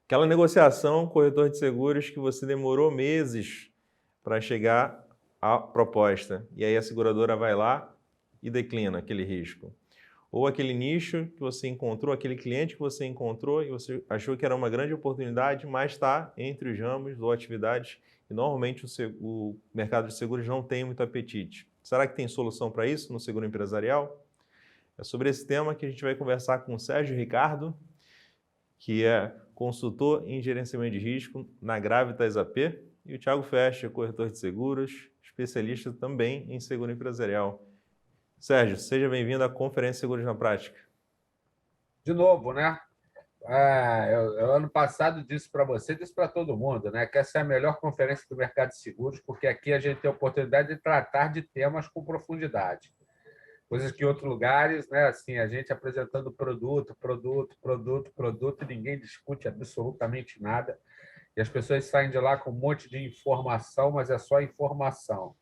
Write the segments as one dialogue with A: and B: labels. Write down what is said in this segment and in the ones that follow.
A: Aquela negociação, corretor de seguros, que você demorou meses para chegar à proposta. E aí a seguradora vai lá e declina aquele risco. Ou aquele nicho que você encontrou, aquele cliente que você encontrou e você achou que era uma grande oportunidade, mas está entre os ramos ou atividades e normalmente o mercado de seguros não tem muito apetite. Será que tem solução para isso no seguro empresarial? É sobre esse tema que a gente vai conversar com o Sérgio Ricardo, que é consultor em gerenciamento de risco na Gravitas AP, e o Thiago Festa, corretor de seguros, especialista também em seguro empresarial. Sérgio, seja bem-vindo à Conferência Seguros na Prática.
B: De novo, né? Eu ano passado disse para você, disse para todo mundo, né? Que essa é a melhor conferência do mercado de seguros, porque aqui a gente tem a oportunidade de tratar de temas com profundidade. Coisas que em outros lugares, né? Assim, a gente apresentando produto, e ninguém discute absolutamente nada. E as pessoas saem de lá com um monte de informação, mas é só informação.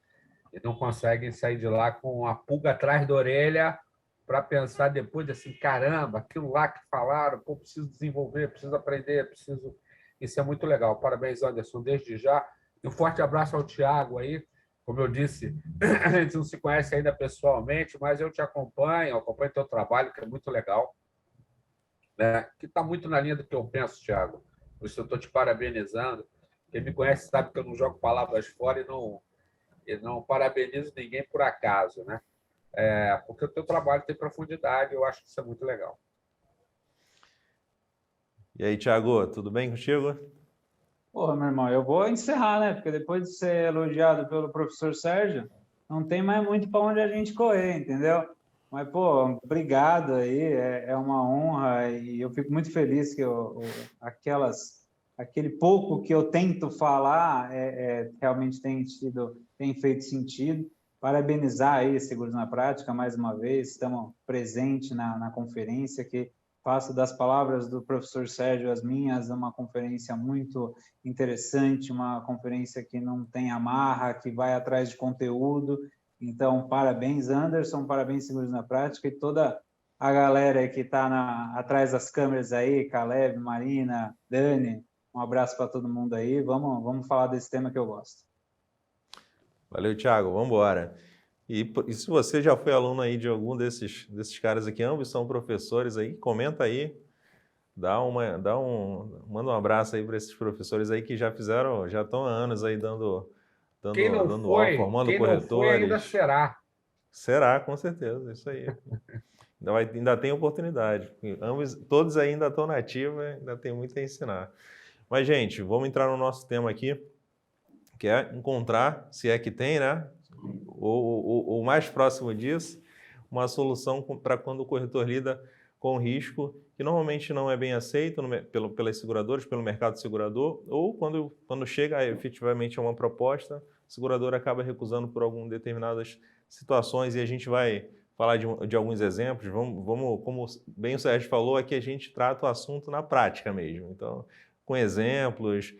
B: E não conseguem sair de lá com a pulga atrás da orelha para pensar depois assim, caramba, aquilo lá que falaram, pô, preciso desenvolver, preciso aprender, preciso... Isso é muito legal. Parabéns, Anderson, desde já. E um forte abraço ao Tiago aí. Como eu disse, a gente não se conhece ainda pessoalmente, mas eu te acompanho teu trabalho, que é muito legal, né? Que está muito na linha do que eu penso, Tiago. Por isso eu estou te parabenizando. Quem me conhece sabe que eu não jogo palavras fora e não parabenizo ninguém por acaso, né? Porque o teu trabalho tem profundidade, eu acho que isso é muito legal.
A: E aí, Thiago, tudo bem contigo?
C: Porra, meu irmão, eu vou encerrar, né? Porque depois de ser elogiado pelo professor Sérgio, não tem mais muito para onde a gente correr, entendeu? Mas, pô, obrigado aí, é uma honra e eu fico muito feliz que aquele pouco que eu tento falar realmente tem feito sentido. Parabenizar aí Seguros na Prática mais uma vez, estamos presentes na conferência, que faço das palavras do professor Sérgio as minhas, uma conferência muito interessante, uma conferência que não tem amarra, que vai atrás de conteúdo. Então, parabéns, Anderson, parabéns, Seguros na Prática, e toda a galera que está atrás das câmeras aí, Caleb, Marina, Dani, um abraço para todo mundo aí. Vamos falar desse tema que eu gosto.
A: Valeu, Thiago, vamos embora. E se você já foi aluno aí de algum desses caras aqui, ambos são professores aí, comenta aí, manda um abraço aí para esses professores aí que já estão há anos aí dando aula, formando
B: Quem não foi ainda
A: corretores.
B: será.
A: Será, com certeza, isso aí. Ainda tem oportunidade. Todos ainda estão na ativa, ainda tem muito a ensinar. Mas, gente, vamos entrar no nosso tema aqui, que é encontrar, se é que tem, né? Ou mais próximo disso, uma solução para quando o corretor lida com risco que normalmente não é bem aceito pelas seguradoras, pelo mercado segurador, ou quando chega efetivamente a uma proposta, a seguradora acaba recusando por algumas determinadas situações, e a gente vai falar de alguns exemplos. Como bem o Sérgio falou, aqui a gente trata o assunto na prática mesmo. Então, com exemplos,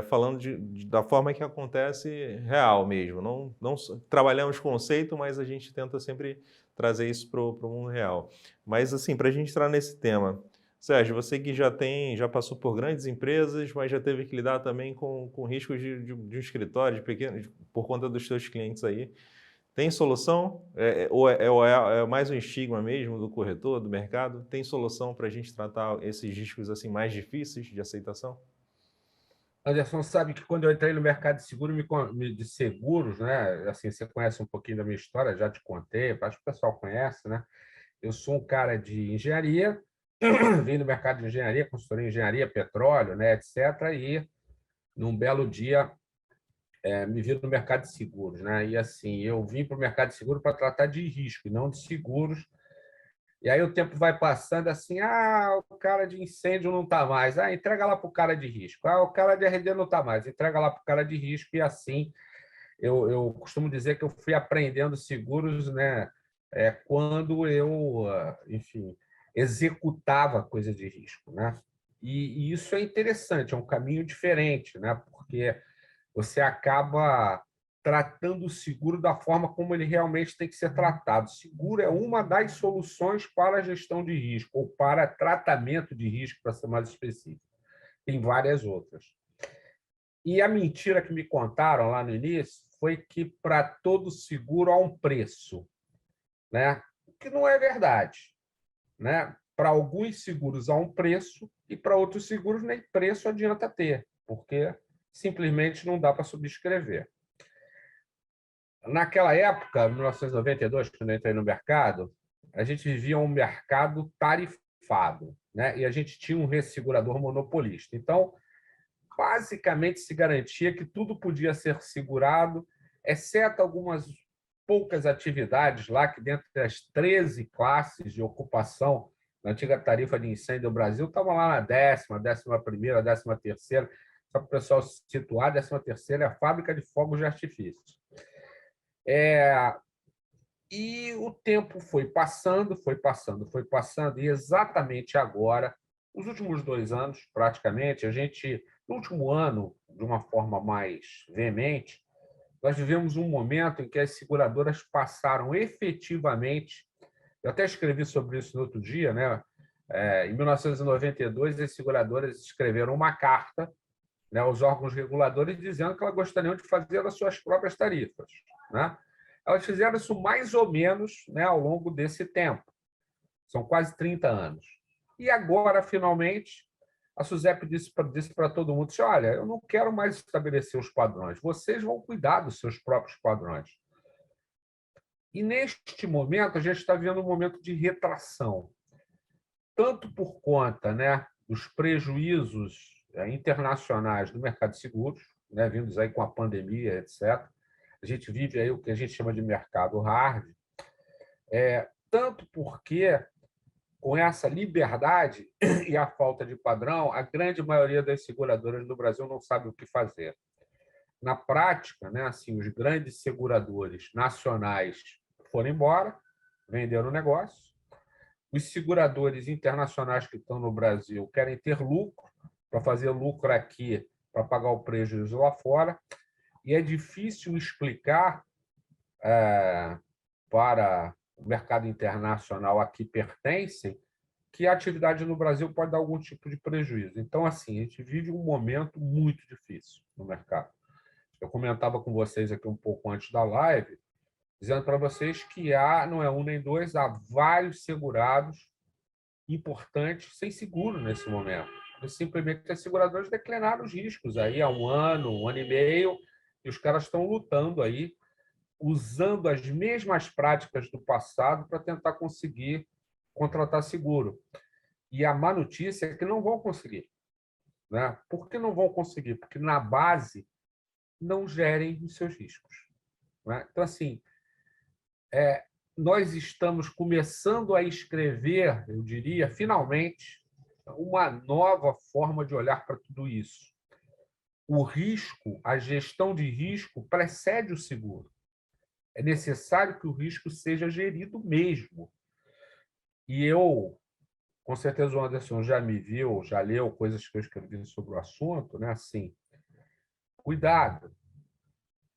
A: falando da forma que acontece real mesmo. Não trabalhamos conceito, mas a gente tenta sempre trazer isso para o mundo real. Mas, assim, para a gente entrar nesse tema, Sérgio, você que já passou por grandes empresas, mas já teve que lidar também com riscos de um escritório, por conta dos seus clientes aí. Tem solução? Ou é mais um estigma mesmo do corretor, do mercado? Tem solução para a gente tratar esses riscos assim mais difíceis de aceitação?
B: Anderson, sabe que quando eu entrei no mercado de seguro, de seguros, né? Assim, você conhece um pouquinho da minha história, já te contei, acho que o pessoal conhece, né? Eu sou um cara de engenharia, vim do mercado de engenharia, consultoria em engenharia, petróleo, né, etc. E num belo dia me vi no mercado de seguros, né? E assim, eu vim para o mercado de seguro para tratar de risco, e não de seguros. E aí o tempo vai passando assim, o cara de incêndio não está mais, entrega lá para o cara de risco. O cara de RD não está mais, entrega lá para o cara de risco. E assim, eu costumo dizer que eu fui aprendendo seguros, né? Quando eu, enfim, executava coisa de risco, né? E isso é interessante, é um caminho diferente, né? Porque você acaba tratando o seguro da forma como ele realmente tem que ser tratado. O seguro é uma das soluções para a gestão de risco, ou para tratamento de risco, para ser mais específico. tem várias outras. E a mentira que me contaram lá no início foi que para todo seguro há um preço, né? O que não é verdade, né? Para alguns seguros há um preço e para outros seguros nem preço adianta ter, porque simplesmente não dá para subscrever. Naquela época, 1992, quando eu entrei no mercado, a gente vivia um mercado tarifado, né? E a gente tinha um ressegurador monopolista. Então, basicamente, se garantia que tudo podia ser segurado, exceto algumas poucas atividades lá, que dentro das 13 classes de ocupação na antiga tarifa de incêndio do Brasil, estavam lá na 10ª, 11ª, 13ª. Só para o pessoal se situar, a 13ª é a fábrica de fogos de artifício. E o tempo foi passando, e exatamente agora, os últimos 2 anos, praticamente, no último ano, de uma forma mais veemente, nós vivemos um momento em que as seguradoras passaram efetivamente, eu até escrevi sobre isso no outro dia, né? Em 1992, as seguradoras escreveram uma carta, né, aos órgãos reguladores dizendo que elas gostariam de fazer as suas próprias tarifas, né? Elas fizeram isso mais ou menos, né, ao longo desse tempo. São quase 30 anos. E agora, finalmente, a SUSEP disse para todo mundo, disse, olha, eu não quero mais estabelecer os padrões, vocês vão cuidar dos seus próprios padrões. E, neste momento, a gente está vendo um momento de retração, tanto por conta, né, dos prejuízos internacionais do mercado de seguros, né, vindos aí com a pandemia, etc. A gente vive aí o que a gente chama de mercado hard, tanto porque, com essa liberdade e a falta de padrão, a grande maioria das seguradoras do Brasil não sabe o que fazer. Na prática, né, assim, os grandes seguradores nacionais foram embora, venderam o negócio. Os seguradores internacionais que estão no Brasil querem ter lucro, para fazer lucro aqui, para pagar o prejuízo lá fora. E é difícil explicar para o mercado internacional a que pertencem que a atividade no Brasil pode dar algum tipo de prejuízo. Então, assim, a gente vive um momento muito difícil no mercado. Eu comentava com vocês aqui um pouco antes da live, dizendo para vocês que não é um nem dois, há vários segurados importantes sem seguro nesse momento. Simplesmente as seguradoras declinaram os riscos aí há 1 ano, 1 ano e meio, e os caras estão lutando aí, usando as mesmas práticas do passado para tentar conseguir contratar seguro. E a má notícia é que não vão conseguir, né? Por que não vão conseguir? Porque na base não gerem os seus riscos, né? Então, assim, nós estamos começando a escrever, eu diria, finalmente, uma nova forma de olhar para tudo isso. O risco, a gestão de risco, precede o seguro. É necessário que o risco seja gerido mesmo. E eu, com certeza o Anderson já me viu, já leu coisas que eu escrevi sobre o assunto, né? Assim, cuidado.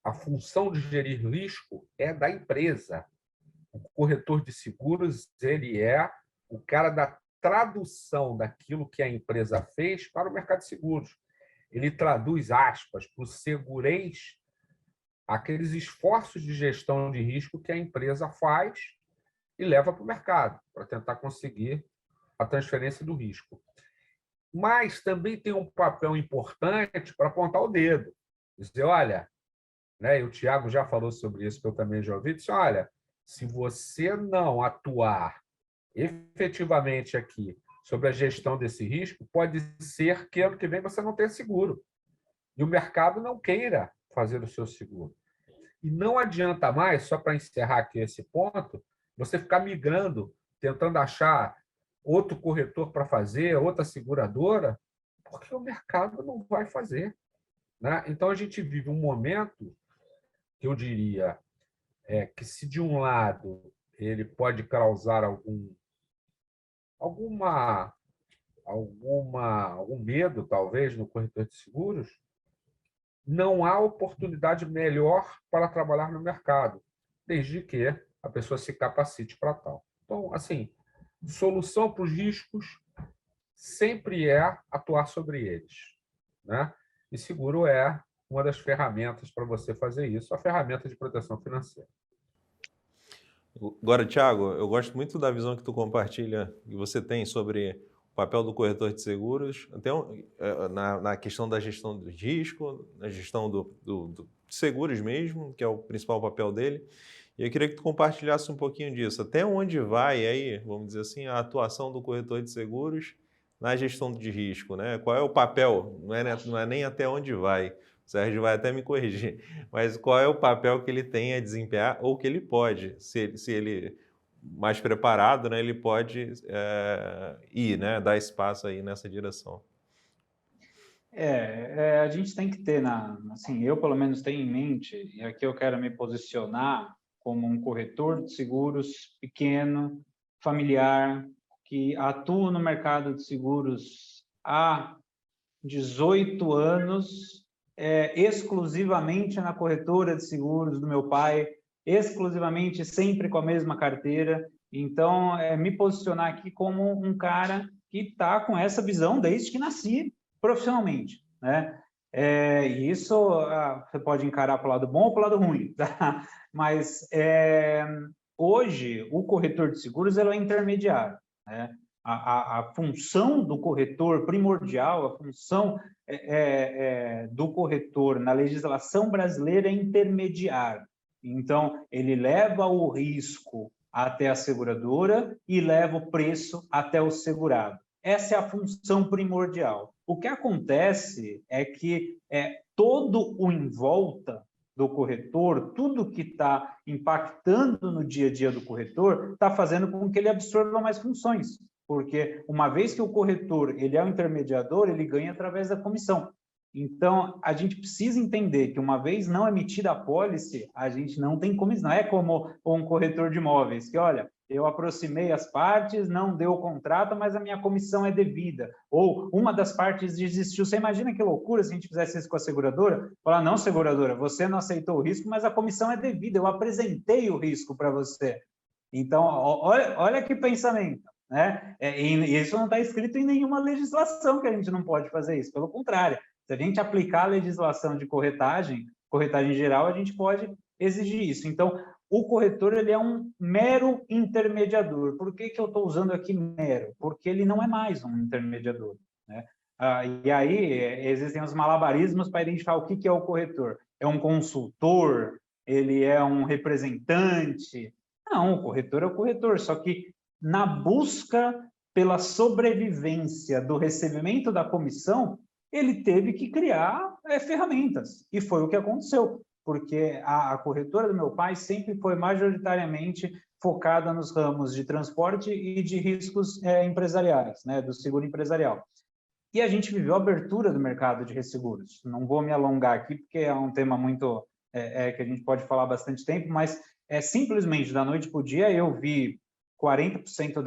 B: A função de gerir risco é da empresa. O corretor de seguros, ele é o cara da tradução daquilo que a empresa fez para o mercado de seguros. Ele traduz, aspas, para o segurez aqueles esforços de gestão de risco que a empresa faz e leva para o mercado, para tentar conseguir a transferência do risco. Mas também tem um papel importante para apontar o dedo. Dizer, olha, né, e o Tiago já falou sobre isso, que eu também já ouvi, disse, olha, se você não atuar efetivamente aqui sobre a gestão desse risco, pode ser que ano que vem você não tenha seguro. E o mercado não queira fazer o seu seguro. E não adianta mais, só para encerrar aqui esse ponto, você ficar migrando, tentando achar outro corretor para fazer, outra seguradora, porque o mercado não vai fazer, né? Então, a gente vive um momento que eu diria que, se de um lado ele pode causar algum medo, talvez, no corretor de seguros, não há oportunidade melhor para trabalhar no mercado, desde que a pessoa se capacite para tal. Então, assim, solução para os riscos, sempre é atuar sobre eles, né? E seguro é uma das ferramentas para você fazer isso, a ferramenta de proteção financeira.
A: Agora, Thiago, eu gosto muito da visão que tu compartilha, que você tem sobre o papel do corretor de seguros, até na questão da gestão do risco, na gestão de seguros mesmo, que é o principal papel dele. E eu queria que tu compartilhasse um pouquinho disso. Até onde vai aí, vamos dizer assim, a atuação do corretor de seguros na gestão de risco, né? Qual é o papel? Não é nem até onde vai. O Sérgio vai até me corrigir. Mas qual é o papel que ele tem a desempenhar ou que ele pode, se ele mais preparado, né, ele pode ir, né, dar espaço aí nessa direção.
C: A gente tem que ter, assim, eu pelo menos tenho em mente, e aqui eu quero me posicionar como um corretor de seguros pequeno, familiar, que atua no mercado de seguros há 18 anos, exclusivamente na corretora de seguros do meu pai, exclusivamente sempre com a mesma carteira. Então, me posicionar aqui como um cara que está com essa visão desde que nasci profissionalmente, né? E isso você pode encarar para o lado bom ou para o lado ruim, tá? Mas hoje o corretor de seguros ele é intermediário, né? A função do corretor primordial, a função do corretor na legislação brasileira é intermediar. Então, ele leva o risco até a seguradora e leva o preço até o segurado. Essa é a função primordial. O que acontece é que todo o em volta do corretor, tudo que está impactando no dia a dia do corretor, está fazendo com que ele absorva mais funções. Porque uma vez que o corretor ele é o intermediador, ele ganha através da comissão. Então, a gente precisa entender que uma vez não emitida a pólice, a gente não tem comissão. Não é como um corretor de imóveis, que olha, eu aproximei as partes, não deu o contrato, mas a minha comissão é devida. Ou uma das partes desistiu. Você imagina que loucura se a gente fizesse isso com a seguradora? Falar, não, seguradora, você não aceitou o risco, mas a comissão é devida, eu apresentei o risco para você. Então, olha que pensamento, né? E isso não está escrito em nenhuma legislação que a gente não pode fazer isso, pelo contrário. Se a gente aplicar a legislação de corretagem geral, a gente pode exigir isso. Então, o corretor ele é um mero intermediador. Por que eu estou usando aqui mero? Porque ele não é mais um intermediador, né? E aí existem os malabarismos para identificar o que é o corretor. É um consultor? Ele é um representante? Não, o corretor é o corretor, só que na busca pela sobrevivência do recebimento da comissão, ele teve que criar ferramentas, e foi o que aconteceu, porque a corretora do meu pai sempre foi majoritariamente focada nos ramos de transporte e de riscos empresariais, né, do seguro empresarial. E a gente viveu a abertura do mercado de resseguros. Não vou me alongar aqui, porque é um tema muito que a gente pode falar bastante tempo, mas simplesmente da noite para o dia eu vi 40%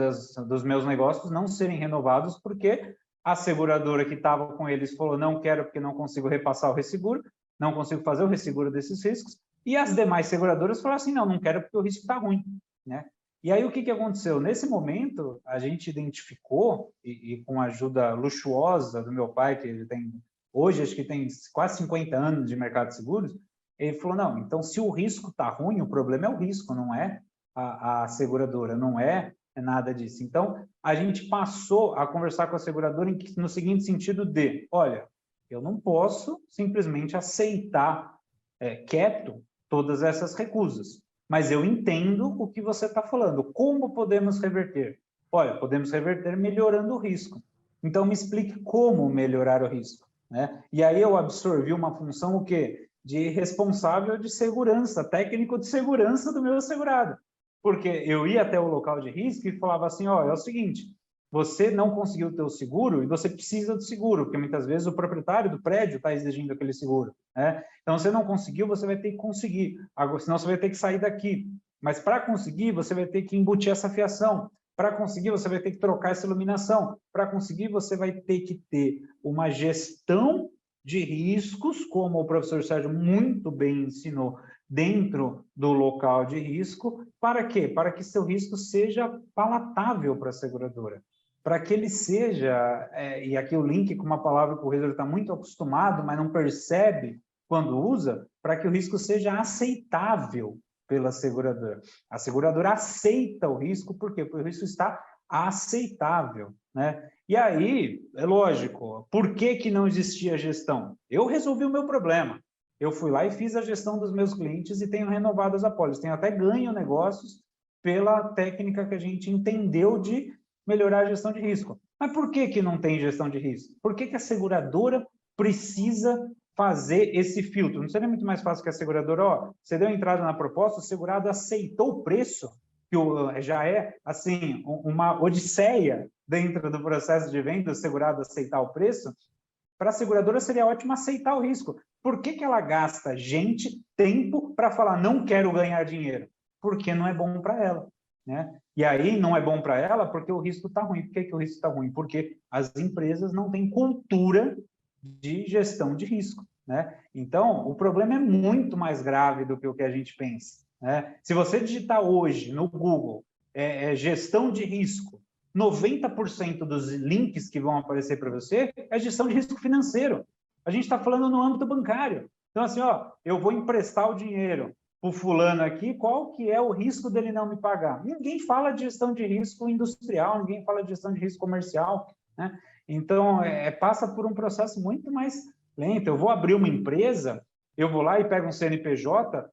C: dos meus negócios não serem renovados porque a seguradora que estava com eles falou, não quero porque não consigo repassar o resseguro, não consigo fazer o resseguro desses riscos, e as demais seguradoras falaram assim, não quero porque o risco está ruim, né? E aí o que aconteceu? Nesse momento, a gente identificou, e com a ajuda luxuosa do meu pai, que ele tem, hoje acho que tem quase 50 anos de mercado de seguros, ele falou, não, então se o risco está ruim, o problema é o risco, não é a seguradora, não é nada disso. Então, a gente passou a conversar com a seguradora no seguinte sentido de, olha, eu não posso simplesmente aceitar quieto todas essas recusas, mas eu entendo o que você está falando. Como podemos reverter? Olha, podemos reverter melhorando o risco. Então, me explique como melhorar o risco, né? E aí eu absorvi uma função, o quê? De responsável de segurança, técnico de segurança do meu segurado. Porque eu ia até o local de risco e falava assim, ó, é o seguinte, você não conseguiu ter o seguro e você precisa do seguro, porque muitas vezes o proprietário do prédio está exigindo aquele seguro, né? Então, você não conseguiu, você vai ter que conseguir, senão você vai ter que sair daqui. Mas para conseguir, você vai ter que embutir essa fiação. Para conseguir, você vai ter que trocar essa iluminação. Para conseguir, você vai ter que ter uma gestão de riscos, como o professor Sérgio muito bem ensinou, dentro do local de risco. Para quê? Para que seu risco seja palatável para a seguradora. para que ele seja, e aqui o link com uma palavra que o corretor está muito acostumado, mas não percebe quando usa, para que o risco seja aceitável pela seguradora. A seguradora aceita o risco, por quê? Porque o risco está aceitável, né? E aí, é lógico, por que não existia gestão? Eu resolvi o meu problema. Eu fui lá e fiz a gestão dos meus clientes e tenho renovado as apólices. Tenho até ganho negócios pela técnica que a gente entendeu de melhorar a gestão de risco. Mas por que não tem gestão de risco? Por que a seguradora precisa fazer esse filtro? Não seria muito mais fácil que a seguradora, você deu entrada na proposta, o segurado aceitou o preço, que já é, assim, uma odisseia dentro do processo de venda, o segurado aceitar o preço. Para a seguradora seria ótimo aceitar o risco. Por que ela gasta tempo para falar não quero ganhar dinheiro? Porque não é bom para ela, né? E aí não é bom para ela porque o risco está ruim. Por que o risco está ruim? Porque as empresas não têm cultura de gestão de risco, né? Então, o problema é muito mais grave do que o que a gente pensa, né? Se você digitar hoje no Google gestão de risco, 90% dos links que vão aparecer para você é gestão de risco financeiro. A gente está falando no âmbito bancário. Então, assim, eu vou emprestar o dinheiro para o fulano aqui, qual que é o risco dele não me pagar? Ninguém fala de gestão de risco industrial, ninguém fala de gestão de risco comercial, né? Então, passa por um processo muito mais lento. Eu vou abrir uma empresa, eu vou lá e pego um CNPJ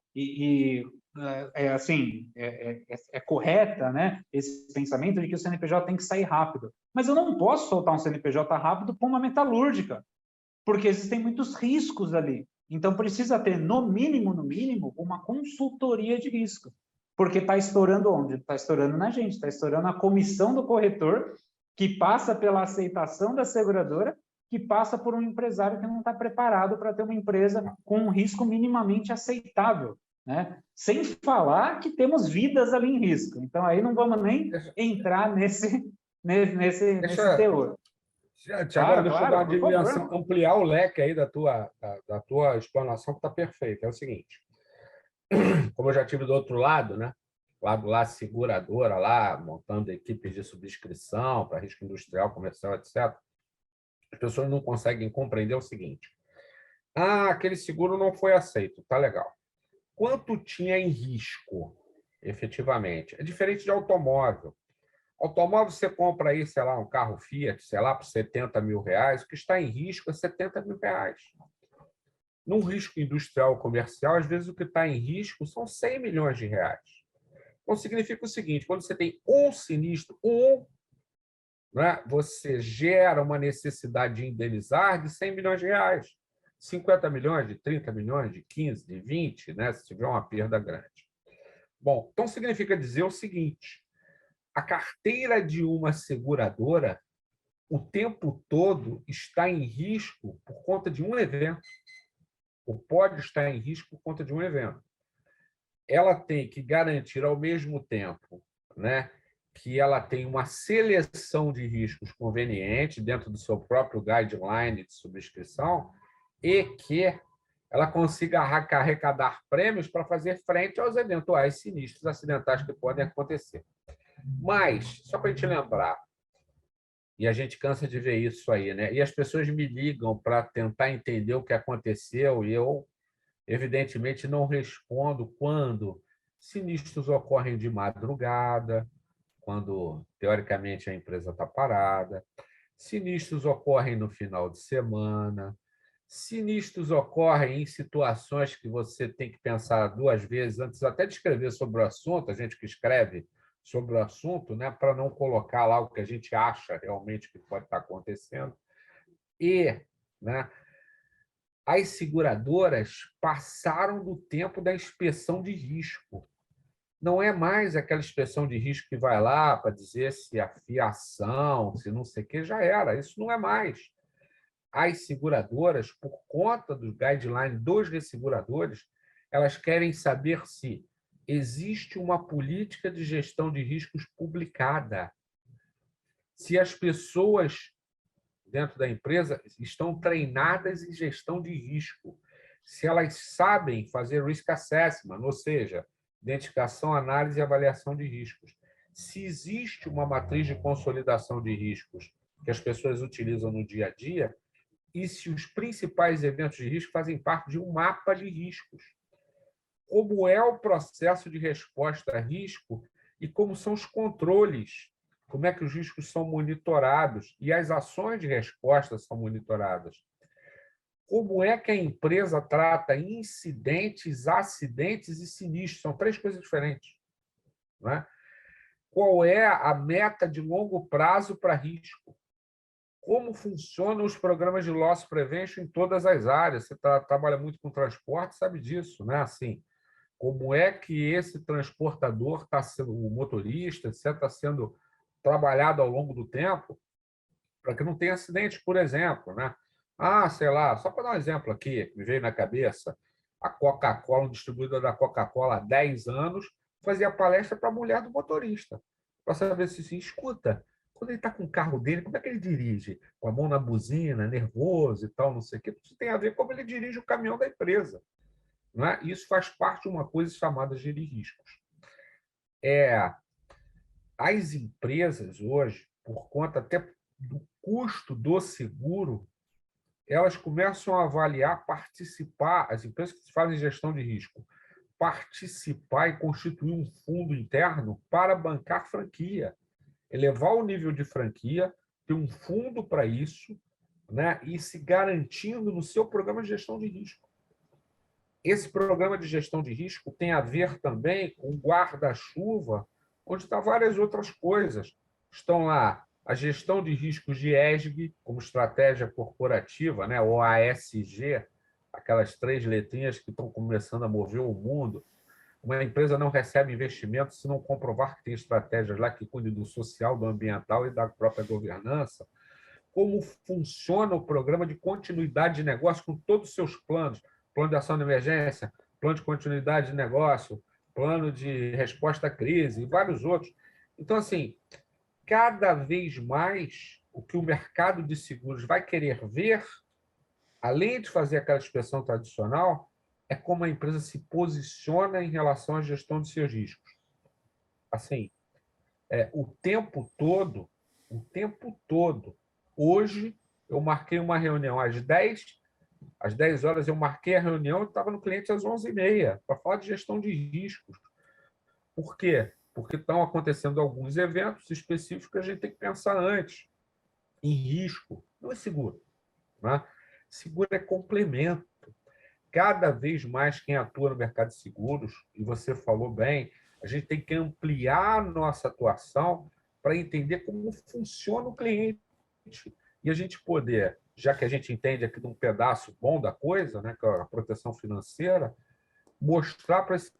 C: é correta, né, esse pensamento de que o CNPJ tem que sair rápido. Mas eu não posso soltar um CNPJ rápido para uma metalúrgica, porque existem muitos riscos ali. Então, precisa ter, no mínimo, uma consultoria de risco. Porque está estourando onde? Está estourando na gente, está estourando a comissão do corretor, que passa pela aceitação da seguradora, que passa por um empresário que não está preparado para ter uma empresa com um risco minimamente aceitável, né? Sem falar que temos vidas ali em risco. Então, aí não vamos nem entrar nesse teor.
B: Tiago, deixa eu dar uma dimensão, ampliar o leque aí da tua explanação, que está perfeita. É o seguinte, como eu já tive do outro lado, né? Lado lá, seguradora, lá, montando equipes de subscrição para risco industrial, comercial, etc., as pessoas não conseguem compreender o seguinte: aquele seguro não foi aceito, tá legal. Quanto tinha em risco, efetivamente? É diferente de automóvel. Automóvel, você compra aí, sei lá, um carro Fiat, sei lá, por R$70 mil, o que está em risco é R$70 mil. Num risco industrial ou comercial, às vezes o que está em risco são R$100 milhões. Então, significa o seguinte: quando você tem um sinistro, né, você gera uma necessidade de indenizar de R$100 milhões. 50 milhões, de 30 milhões, de 15, de 20, né, se tiver uma perda grande. Bom, então significa dizer o seguinte: a carteira de uma seguradora, o tempo todo, está em risco por conta de um evento. Ou pode estar em risco por conta de um evento. Ela tem que garantir, ao mesmo tempo, né, que ela tem uma seleção de riscos conveniente dentro do seu próprio guideline de subscrição e que ela consiga arrecadar prêmios para fazer frente aos eventuais sinistros acidentais que podem acontecer. Mas, só para a gente lembrar, e a gente cansa de ver isso aí, né? E as pessoas me ligam para tentar entender o que aconteceu e eu, evidentemente, não respondo quando sinistros ocorrem de madrugada, quando, teoricamente, a empresa está parada, sinistros ocorrem no final de semana, sinistros ocorrem em situações que você tem que pensar duas vezes antes até de escrever sobre o assunto, a gente que escreve sobre o assunto, né, para não colocar lá o que a gente acha realmente que pode estar acontecendo. E, né, as seguradoras passaram do tempo da inspeção de risco. Não é mais aquela inspeção de risco que vai lá para dizer se a fiação, se não sei o que, já era. Isso não é mais. As seguradoras, por conta do guideline dos resseguradores, elas querem saber se existe uma política de gestão de riscos publicada, se as pessoas dentro da empresa estão treinadas em gestão de risco, se elas sabem fazer risk assessment, ou seja, identificação, análise e avaliação de riscos, se existe uma matriz de consolidação de riscos que as pessoas utilizam no dia a dia e se os principais eventos de risco fazem parte de um mapa de riscos. Como é o processo de resposta a risco e como são os controles, como é que os riscos são monitorados e as ações de resposta são monitoradas. Como é que a empresa trata incidentes, acidentes e sinistros? São 3 coisas diferentes. Não é? Qual é a meta de longo prazo para risco? Como funcionam os programas de loss prevention em todas as áreas? Você trabalha muito com transporte, sabe disso, né? Assim, como é que esse transportador está sendo, o motorista, etc., está sendo trabalhado ao longo do tempo para que não tenha acidentes, por exemplo, né? Sei lá, só para dar um exemplo aqui, que me veio na cabeça, a Coca-Cola, um distribuidor da Coca-Cola há 10 anos, fazia palestra para a mulher do motorista, para saber se escuta, quando ele está com o carro dele, como é que ele dirige? Com a mão na buzina, nervoso e tal, não sei o quê. Isso tem a ver com como ele dirige o caminhão da empresa. Não é? Isso faz parte de uma coisa chamada gerir riscos. As empresas hoje, por conta até do custo do seguro, elas começam a avaliar, participar, as empresas que fazem gestão de risco, participar e constituir um fundo interno para bancar franquia, elevar o nível de franquia, ter um fundo para isso, né, e se garantindo no seu programa de gestão de risco. Esse programa de gestão de risco tem a ver também com o guarda-chuva, onde estão várias outras coisas. Estão lá a gestão de riscos de ESG, como estratégia corporativa, né? Ou ASG, aquelas 3 letrinhas que estão começando a mover o mundo. Uma empresa não recebe investimento se não comprovar que tem estratégias lá que cuidem do social, do ambiental e da própria governança. Como funciona o programa de continuidade de negócio com todos os seus planos, plano de ação de emergência, plano de continuidade de negócio, plano de resposta à crise e vários outros. Então, assim, cada vez mais o que o mercado de seguros vai querer ver, além de fazer aquela inspeção tradicional, é como a empresa se posiciona em relação à gestão de seus riscos. Assim, o tempo todo, hoje eu marquei uma reunião às 10 horas eu marquei a reunião e estava no cliente às 11h30 para falar de gestão de riscos. Por quê? Porque estão acontecendo alguns eventos específicos que a gente tem que pensar antes. Em risco, não é seguro. Né? Seguro é complemento. Cada vez mais quem atua no mercado de seguros, e você falou bem, a gente tem que ampliar a nossa atuação para entender como funciona o cliente. E a gente poder, já que a gente entende aqui de um pedaço bom da coisa, né, que é a proteção financeira, mostrar para esse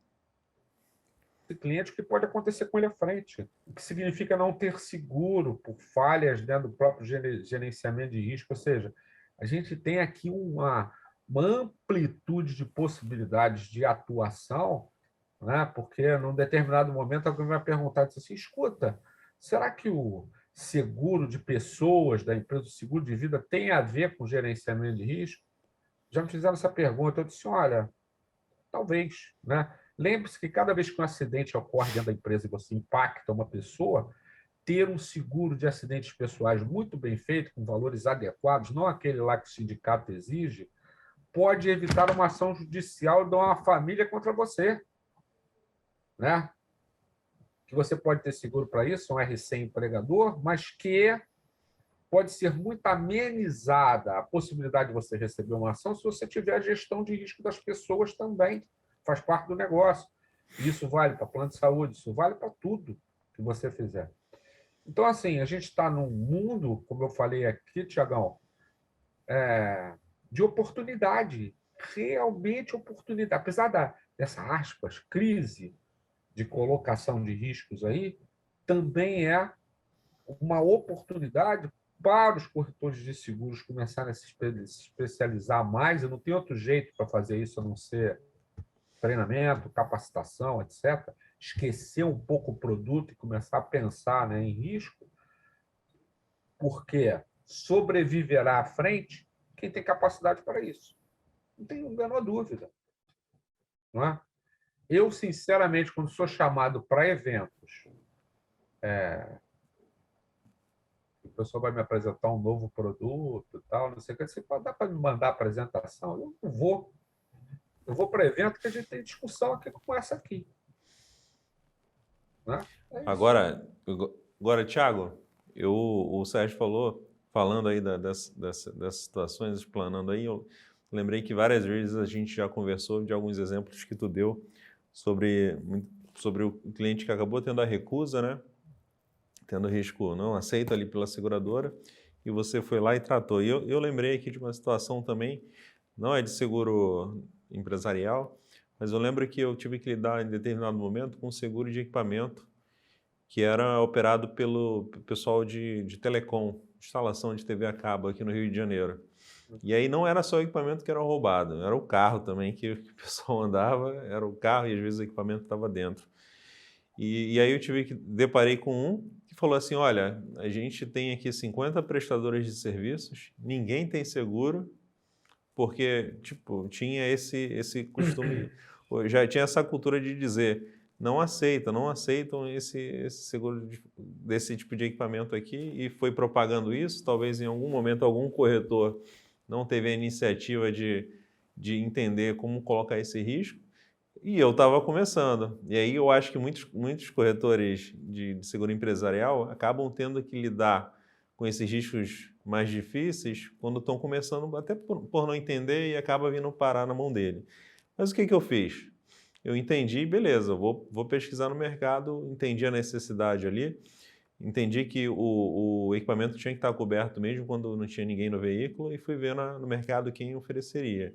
B: cliente o que pode acontecer com ele à frente. O que significa não ter seguro por falhas dentro do próprio gerenciamento de risco. Ou seja, a gente tem aqui uma amplitude de possibilidades de atuação, né? Porque num determinado momento alguém vai perguntar assim, escuta, será que o seguro de pessoas da empresa, o seguro de vida, tem a ver com gerenciamento de risco? Já me fizeram essa pergunta, eu disse, olha, talvez, né? Lembre-se que cada vez que um acidente ocorre dentro da empresa e você impacta uma pessoa, ter um seguro de acidentes pessoais muito bem feito, com valores adequados, não aquele lá que o sindicato exige, pode evitar uma ação judicial de uma família contra você, né? Que você pode ter seguro para isso, um RC empregador, mas que pode ser muito amenizada a possibilidade de você receber uma ação se você tiver a gestão de risco das pessoas também. Faz parte do negócio. Isso vale para plano de saúde, isso vale para tudo que você fizer. Então, assim, a gente está num mundo, como eu falei aqui, Tiagão, de oportunidade, realmente oportunidade. Apesar dessa, aspas, crise de colocação de riscos aí, também é uma oportunidade para os corretores de seguros começarem a se especializar mais. Eu não tenho outro jeito para fazer isso a não ser treinamento, capacitação, etc. Esquecer um pouco o produto e começar a pensar, né, em risco, porque sobreviverá à frente quem tem capacidade para isso. Não tenho a menor dúvida. Não é? Eu, sinceramente, quando sou chamado para eventos O pessoal vai me apresentar um novo produto e tal, não sei o que. Você pode dar para me mandar a apresentação? Eu não vou. Eu vou para evento que a gente tem discussão aqui como essa aqui. Né? É isso.
A: Agora, Thiago, o Sérgio falando aí das situações, explanando aí, eu lembrei que várias vezes a gente já conversou de alguns exemplos que tu deu sobre o cliente que acabou tendo a recusa, né? Tendo risco não aceito ali pela seguradora, e você foi lá e tratou. E eu lembrei aqui de uma situação também, não é de seguro empresarial, mas eu lembro que eu tive que lidar em determinado momento com um seguro de equipamento que era operado pelo pessoal de telecom, instalação de TV a cabo aqui no Rio de Janeiro. E aí não era só o equipamento que era roubado, era o carro também que o pessoal andava, era o carro e às vezes o equipamento estava dentro. E aí eu deparei com um que falou assim, olha, a gente tem aqui 50 prestadores de serviços, ninguém tem seguro, porque, tipo, tinha esse costume, já tinha essa cultura de dizer, não aceitam esse seguro desse tipo de equipamento aqui, e foi propagando isso, talvez em algum momento algum corretor não teve a iniciativa de entender como colocar esse risco, e eu estava começando. E aí eu acho que muitos corretores de seguro empresarial acabam tendo que lidar com esses riscos mais difíceis quando estão começando, até por não entender, e acaba vindo parar na mão dele. Mas o que eu fiz? Eu entendi, beleza, vou pesquisar no mercado, entendi a necessidade ali, entendi que o equipamento tinha que estar coberto mesmo quando não tinha ninguém no veículo, e fui ver no mercado quem ofereceria.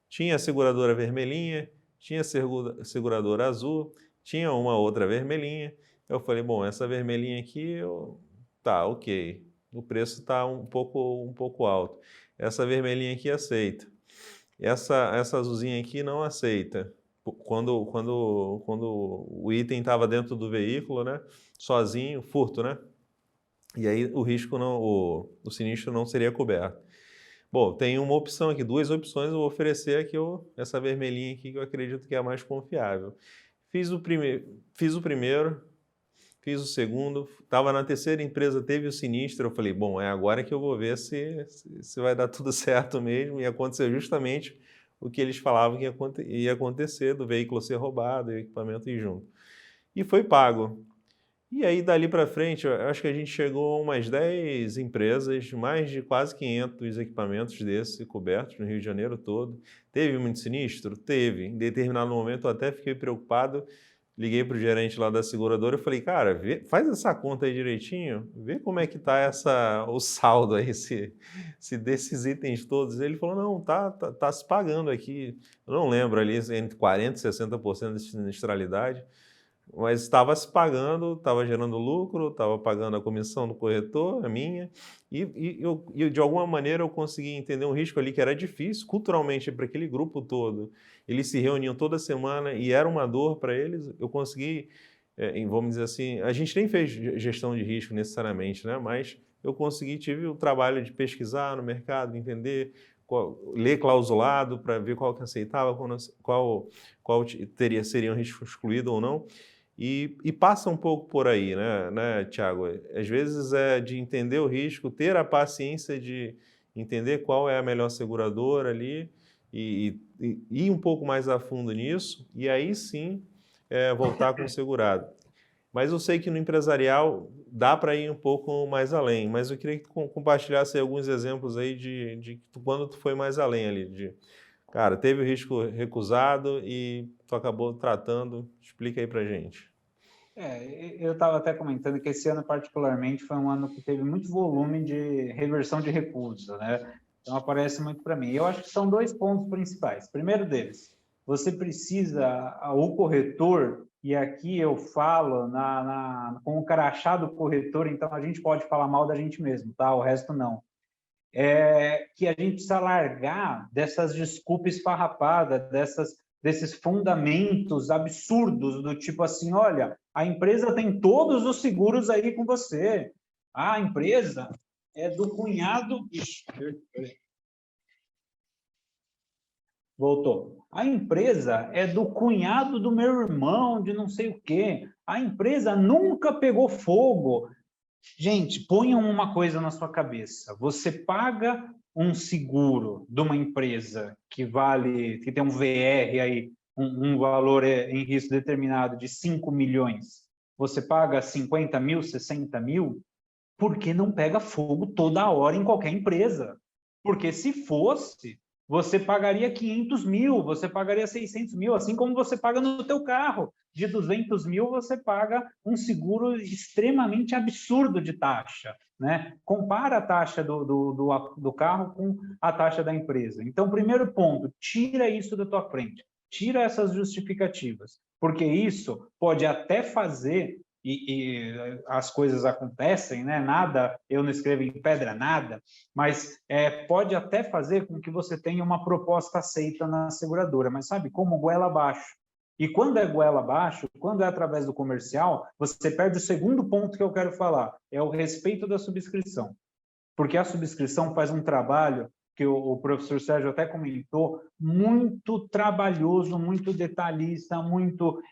A: Tinha a seguradora vermelhinha, tinha seguradora azul, tinha uma outra vermelhinha. Eu falei, bom, essa vermelhinha aqui, tá, ok. O preço está um pouco alto. Essa vermelhinha aqui aceita. Essa azulzinha aqui não aceita. Quando o item estava dentro do veículo, né, sozinho, furto, né? E aí o risco o sinistro não seria coberto. Bom, tem uma opção aqui, duas opções, eu vou oferecer aqui essa vermelhinha aqui que eu acredito que é a mais confiável. Fiz o primeiro, fiz o segundo, estava na terceira empresa, teve o sinistro, eu falei, bom, é agora que eu vou ver se vai dar tudo certo mesmo, e aconteceu justamente o que eles falavam que ia acontecer, do veículo ser roubado e o equipamento ir junto. E foi pago. E aí, dali para frente, eu acho que a gente chegou a umas 10 empresas, mais de quase 500 equipamentos desses cobertos no Rio de Janeiro todo. Teve muito sinistro? Teve. Em determinado momento, eu até fiquei preocupado, liguei para o gerente lá da seguradora e falei, cara, faz essa conta aí direitinho, vê como é que está o saldo aí, se desses itens todos. Ele falou, não, tá se pagando aqui. Eu não lembro ali, entre 40% e 60% de sinistralidade. Mas estava se pagando, estava gerando lucro, estava pagando a comissão do corretor, a minha, e eu, de alguma maneira, eu consegui entender um risco ali que era difícil, culturalmente, para aquele grupo todo. Eles se reuniam toda semana e era uma dor para eles. Eu consegui, vamos dizer assim, a gente nem fez gestão de risco necessariamente, né? Mas eu tive o trabalho de pesquisar no mercado, entender, ler clausulado para ver qual que aceitava, qual seria um risco excluído ou não. E passa um pouco por aí, né, Thiago? Às vezes é de entender o risco, ter a paciência de entender qual é a melhor seguradora ali e ir um pouco mais a fundo nisso, e aí sim voltar com o segurado. Mas eu sei que no empresarial dá para ir um pouco mais além, mas eu queria que compartilhasse alguns exemplos aí de quando tu foi mais além ali, cara, teve o risco recusado e tu acabou tratando. Explica aí pra gente.
C: Eu estava até comentando que esse ano particularmente foi um ano que teve muito volume de reversão de recursos, né? Então aparece muito para mim. Eu acho que são dois pontos principais. Primeiro deles, você precisa, o corretor, e aqui eu falo com o crachá do corretor, então a gente pode falar mal da gente mesmo, tá? O resto não. Que a gente precisa largar dessas desculpas esfarrapadas, desses fundamentos absurdos do tipo assim, olha, a empresa tem todos os seguros aí com você. A empresa é do cunhado... Voltou. A empresa é do cunhado do meu irmão, de não sei o quê. A empresa nunca pegou fogo. Gente, ponham uma coisa na sua cabeça. Você paga um seguro de uma empresa que tem um VR aí, um valor em risco determinado de 5 milhões. Você paga 50 mil, 60 mil, porque não pega fogo toda hora em qualquer empresa. Porque se fosse, você pagaria 500 mil, você pagaria 600 mil, assim como você paga no teu carro. De 200 mil, você paga um seguro extremamente absurdo de taxa, né? Compara a taxa do carro com a taxa da empresa. Então, primeiro ponto, tira isso da tua frente. Tira essas justificativas, porque isso pode até fazer... E as coisas acontecem, né? Nada, eu não escrevo em pedra nada, mas pode até fazer com que você tenha uma proposta aceita na seguradora, mas sabe, como goela abaixo. E quando é goela abaixo, quando é através do comercial, você perde o segundo ponto que eu quero falar, é o respeito da subscrição. Porque a subscrição faz um trabalho que o professor Sérgio até comentou, muito trabalhoso, muito detalhista, muito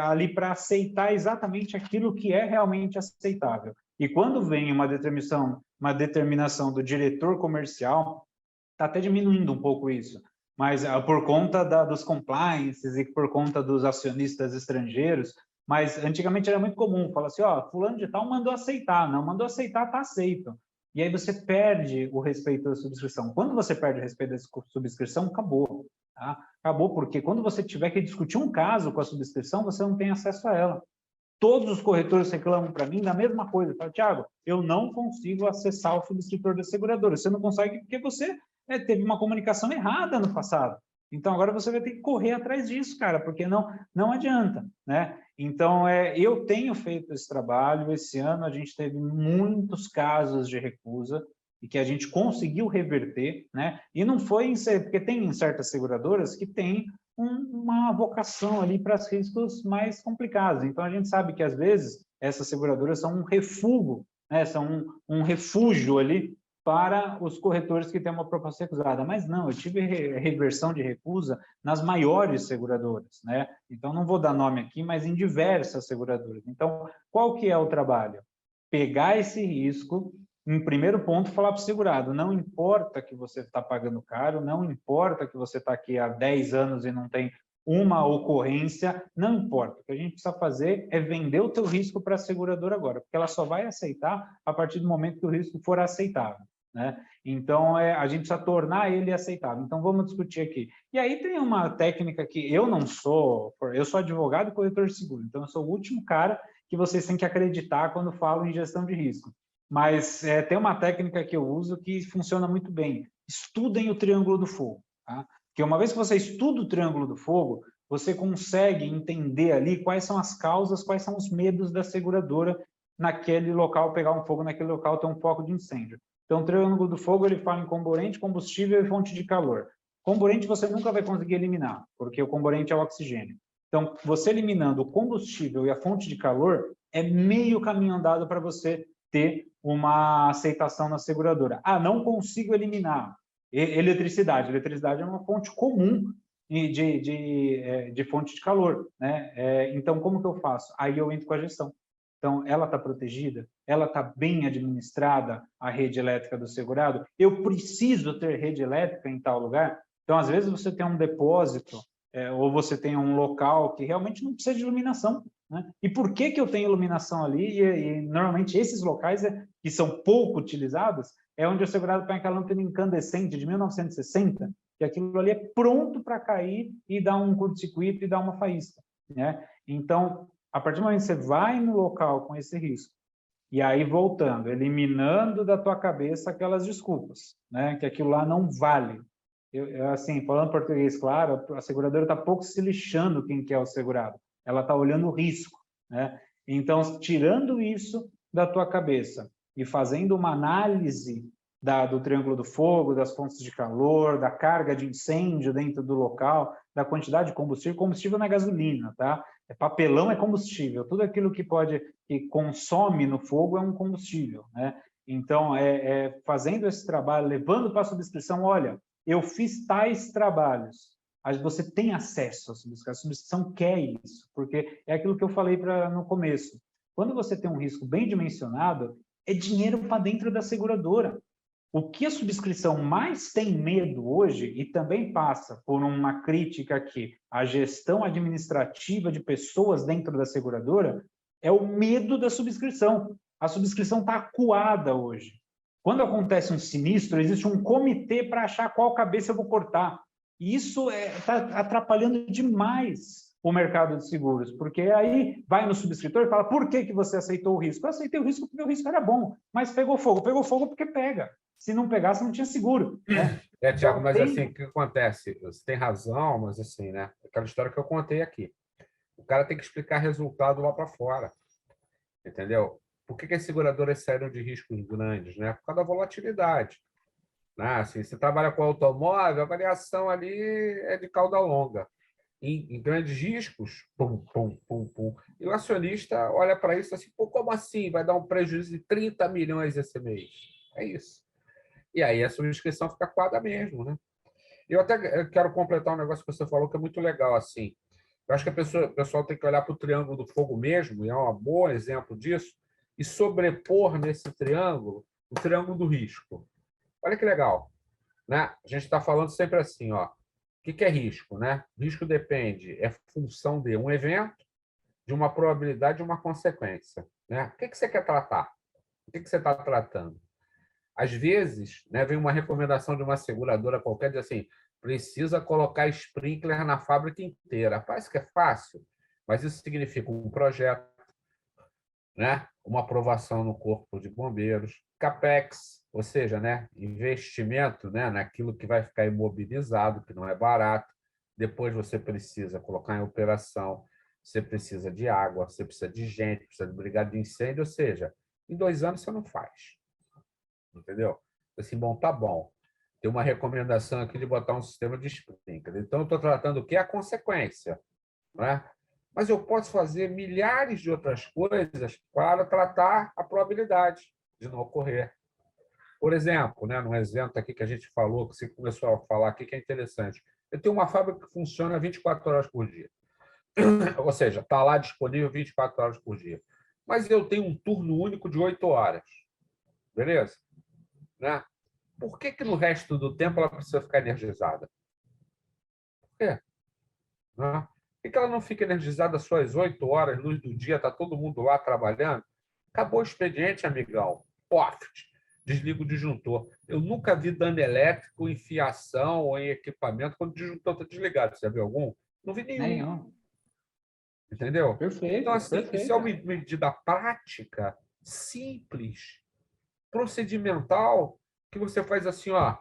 C: ali para aceitar exatamente aquilo que é realmente aceitável. E quando vem uma determinação do diretor comercial, está até diminuindo um pouco isso, mas por conta dos compliances e por conta dos acionistas estrangeiros, mas antigamente era muito comum, falar assim, ó, fulano de tal mandou aceitar, não mandou aceitar, está aceito. E aí você perde o respeito da subscrição. Quando você perde o respeito da subscrição, acabou. Tá? Acabou porque quando você tiver que discutir um caso com a subscrição, você não tem acesso a ela. Todos os corretores reclamam para mim da mesma coisa. Fala, Thiago, eu não consigo acessar o subscritor da seguradora. Você não consegue porque você teve uma comunicação errada no passado. Então, agora você vai ter que correr atrás disso, cara, porque não adianta, né? Então, eu tenho feito esse trabalho. Esse ano a gente teve muitos casos de recusa e que a gente conseguiu reverter, né? E não foi porque tem certas seguradoras que têm uma vocação ali para riscos mais complicados. Então, a gente sabe que, às vezes, essas seguradoras são um refúgio, né? São um refúgio ali para os corretores que têm uma proposta recusada. Mas não, eu tive reversão de recusa nas maiores seguradoras, né? Então, não vou dar nome aqui, mas em diversas seguradoras. Então, qual que é o trabalho? Pegar esse risco, em primeiro ponto, falar para o segurado, não importa que você está pagando caro, não importa que você está aqui há 10 anos e não tem uma ocorrência, não importa. O que a gente precisa fazer é vender o teu risco para a seguradora agora, porque ela só vai aceitar a partir do momento que o risco for aceitável, né? Então, a gente precisa tornar ele aceitável. Então, vamos discutir aqui. E aí tem uma técnica que eu sou advogado e corretor de seguro, então eu sou o último cara que vocês têm que acreditar quando falam em gestão de risco. Mas tem uma técnica que eu uso que funciona muito bem. Estudem o Triângulo do Fogo, tá? Porque uma vez que você estuda o Triângulo do Fogo, você consegue entender ali quais são as causas, quais são os medos da seguradora naquele local, pegar um fogo naquele local, ter um foco de incêndio. Então, o Triângulo do Fogo, ele fala em comburente, combustível e fonte de calor. Comburente você nunca vai conseguir eliminar, porque o comburente é o oxigênio. Então, você eliminando o combustível e a fonte de calor, é meio caminho andado para você ter uma aceitação na seguradora. Ah, não consigo eliminar. Eletricidade. Eletricidade é uma fonte comum de fonte de calor, né? Então, como que eu faço? Aí eu entro com a gestão. Então, ela está protegida? Ela está bem administrada, a rede elétrica do segurado? Eu preciso ter rede elétrica em tal lugar? Então, às vezes, você tem um depósito ou você tem um local que realmente não precisa de iluminação, né? E por que eu tenho iluminação ali? E normalmente, esses locais que são pouco utilizados é onde o segurado põe aquela lâmpada incandescente de 1960, que aquilo ali é pronto para cair e dar um curto-circuito e dar uma faísca, né? Então, a partir do momento que você vai no local com esse risco, e aí voltando, eliminando da tua cabeça aquelas desculpas, né? Que aquilo lá não vale. Assim, falando português, claro, a seguradora está pouco se lixando quem que é o segurado. Ela está olhando o risco, né? Então, tirando isso da tua cabeça e fazendo uma análise do Triângulo do Fogo, das fontes de calor, da carga de incêndio dentro do local, da quantidade de combustível. Combustível não é gasolina, tá? Papelão é combustível. Tudo aquilo que consome no fogo é um combustível, né? Então, fazendo esse trabalho, levando para a subscrição, olha, eu fiz tais trabalhos, você tem acesso à subscrição. A subscrição quer isso, porque é aquilo que eu falei no começo. Quando você tem um risco bem dimensionado, é dinheiro para dentro da seguradora. O que a subscrição mais tem medo hoje, e também passa por uma crítica aqui, a gestão administrativa de pessoas dentro da seguradora, é o medo da subscrição. A subscrição está acuada hoje. Quando acontece um sinistro, existe um comitê para achar qual cabeça eu vou cortar. E isso está atrapalhando demais o mercado de seguros, porque aí vai no subscritor e fala, por que você aceitou o risco? Eu aceitei o risco porque o risco era bom, mas pegou fogo porque pega. Se não pegasse, não tinha seguro. Né?
B: Tiago, mas assim, o que acontece? Você tem razão, mas assim, né? Aquela história que eu contei aqui. O cara tem que explicar resultado lá para fora. Entendeu? Por que as seguradoras saíram de riscos grandes? Né? Por causa da volatilidade. Né? Assim, você trabalha com automóvel, a variação ali é de cauda longa. Em grandes riscos, pum, pum, pum, pum. E o acionista olha para isso assim, pô, como assim? Vai dar um prejuízo de 30 milhões esse mês. É isso. E aí a subscrição fica coada mesmo, né? Eu quero completar um negócio que você falou que é muito legal, assim. Eu acho que o pessoal tem que olhar para o triângulo do fogo mesmo, e é um bom exemplo disso, e sobrepor nesse triângulo o triângulo do risco. Olha que legal, né? A gente está falando sempre assim, ó. O que é risco, né? Risco depende, é função de um evento, de uma probabilidade e uma consequência, né? O que você quer tratar? O que você está tratando? Às vezes, né, vem uma recomendação de uma seguradora qualquer, diz assim, precisa colocar sprinkler na fábrica inteira. Parece que é fácil, mas isso significa um projeto, né, uma aprovação no Corpo de Bombeiros, CAPEX, ou seja, né, investimento, né, naquilo que vai ficar imobilizado, que não é barato. Depois você precisa colocar em operação, você precisa de água, você precisa de gente, precisa de brigada de incêndio, ou seja, em 2 anos você não faz. Entendeu? Assim, bom, tá bom. Tem uma recomendação aqui de botar um sistema de sprinkler. Então, eu estou tratando o que é a consequência. Né? Mas eu posso fazer milhares de outras coisas para tratar a probabilidade de não ocorrer. Por exemplo, né, num exemplo aqui que a gente falou, que você começou a falar aqui, que é interessante. Eu tenho uma fábrica que funciona 24 horas por dia. Ou seja, está lá disponível 24 horas por dia. Mas eu tenho um turno único de 8 horas. Beleza? Né? Por que no resto do tempo ela precisa ficar energizada? Por quê? Né? Por que ela não fica energizada só às 8 horas, luz do dia, está todo mundo lá trabalhando? Acabou o expediente, amigão. Poft, desliga o disjuntor. Eu nunca vi dano elétrico em fiação ou em equipamento quando o disjuntor está desligado. Você já viu algum? Não vi nenhum.
C: Nenhum.
B: Entendeu?
C: Perfeito.
B: Então, assim,
C: perfeito.
B: Isso é uma medida prática, simples, procedimental, que você faz assim, ó,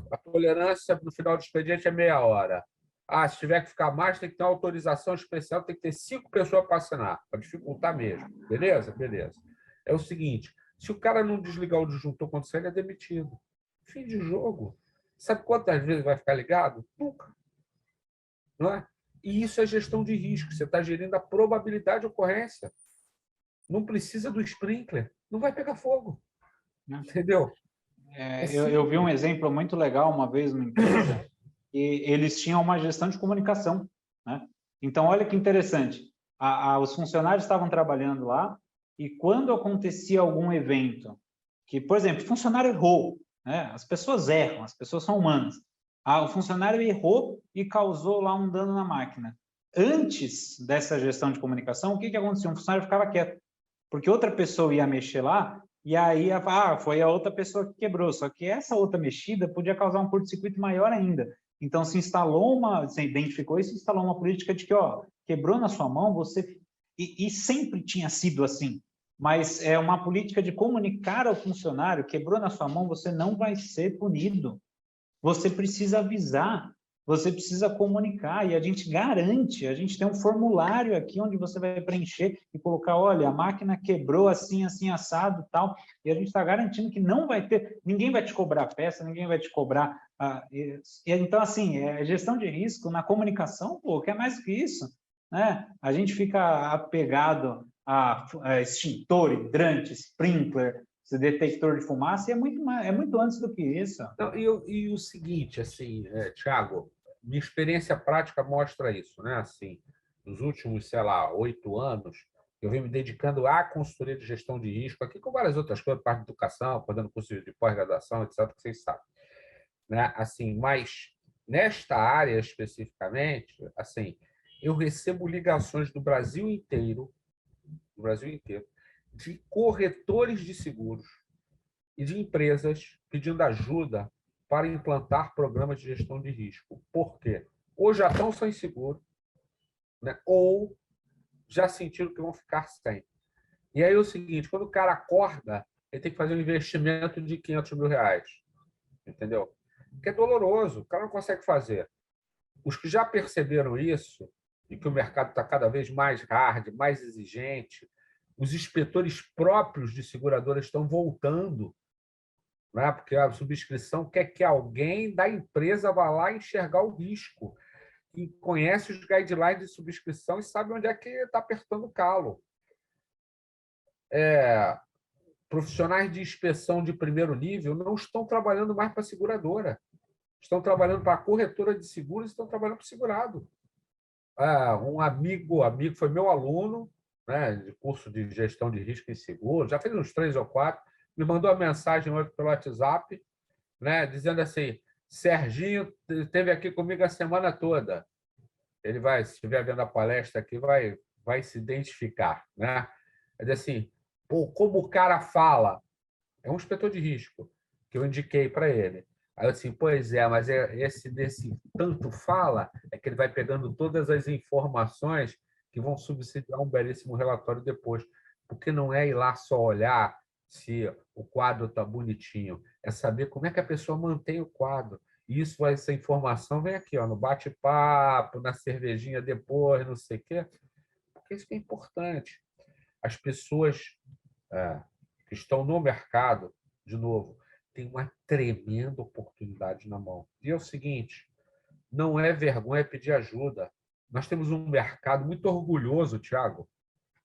B: a tolerância no final do expediente é meia hora. Se tiver que ficar mais, tem que ter uma autorização especial, tem que ter 5 pessoas para assinar, para dificultar mesmo. Beleza? Beleza. É o seguinte, se o cara não desligar o disjuntor quando sair, ele é demitido. Fim de jogo. Sabe quantas vezes vai ficar ligado? Nunca. Não é? E isso é gestão de risco. Você está gerindo a probabilidade de ocorrência. Não precisa do sprinkler. Não vai pegar fogo. Entendeu?
C: Eu vi um exemplo muito legal uma vez numa empresa, e eles tinham uma gestão de comunicação. Né? Então, olha que interessante. Os funcionários estavam trabalhando lá, e quando acontecia algum evento, que, por exemplo, o funcionário errou, né? As pessoas erram, as pessoas são humanas. O funcionário errou e causou lá um dano na máquina. Antes dessa gestão de comunicação, o que acontecia? Um funcionário ficava quieto, porque outra pessoa ia mexer lá, e aí foi a outra pessoa que quebrou. Só que essa outra mexida podia causar um curto-circuito maior ainda. Então, você identificou e se instalou uma política de que, quebrou na sua mão, você... E sempre tinha sido assim. Mas é uma política de comunicar ao funcionário, quebrou na sua mão, você não vai ser punido. Você precisa avisar, você precisa comunicar, e a gente garante, a gente tem um formulário aqui onde você vai preencher e colocar, olha, a máquina quebrou assim, assim, assado, tal, e a gente está garantindo que não vai ter, ninguém vai te cobrar peça, ninguém vai te cobrar. Então, assim, gestão de risco na comunicação, que é mais do que isso, né? A gente fica apegado a extintor, hidrante, sprinkler, esse detector de fumaça, e é muito antes do que isso.
B: Não, e o seguinte, assim, Thiago, minha experiência prática mostra isso, né? Assim, nos últimos, sei lá, 8 anos, eu venho me dedicando à consultoria de gestão de risco, aqui com várias outras coisas, parte de educação, dando curso de pós-graduação, etc., que vocês sabem, né? Assim, mas nesta área especificamente, assim, eu recebo ligações do Brasil inteiro, de corretores de seguros e de empresas pedindo ajuda para implantar programas de gestão de risco. Por quê? Ou já estão sem seguro, né? Ou já sentiram que vão ficar sem. E aí é o seguinte, quando o cara acorda, ele tem que fazer um investimento de R$ 500 mil, entendeu? Porque é doloroso, o cara não consegue fazer. Os que já perceberam isso, e que o mercado está cada vez mais hard, mais exigente, os inspetores próprios de seguradoras estão voltando, né? Porque a subscrição quer que alguém da empresa vá lá enxergar o risco, que conhece os guidelines de subscrição e sabe onde é que está apertando o calo. Profissionais de inspeção de primeiro nível não estão trabalhando mais para a seguradora, estão trabalhando para a corretora de seguros, estão trabalhando para o segurado. Um amigo foi meu aluno, né, de curso de gestão de risco em seguro, já fez uns 3 ou 4, me mandou uma mensagem hoje pelo WhatsApp, né, dizendo assim: Serginho esteve aqui comigo a semana toda. Ele vai, se estiver vendo a palestra aqui, vai se identificar, né? É dizer assim, pô, como o cara fala, é um inspetor de risco que eu indiquei para ele. Aí eu assim, pois é, mas esse desse tanto fala é que ele vai pegando todas as informações que vão subsidiar um belíssimo relatório depois. Porque não é ir lá só olhar se o quadro está bonitinho, é saber como é que a pessoa mantém o quadro. E essa informação vem aqui, ó, no bate-papo, na cervejinha depois, não sei o quê, porque isso é importante. As pessoas que estão no mercado, de novo, têm uma tremenda oportunidade na mão. E é o seguinte, não é vergonha pedir ajuda. Nós temos um mercado muito orgulhoso, Thiago,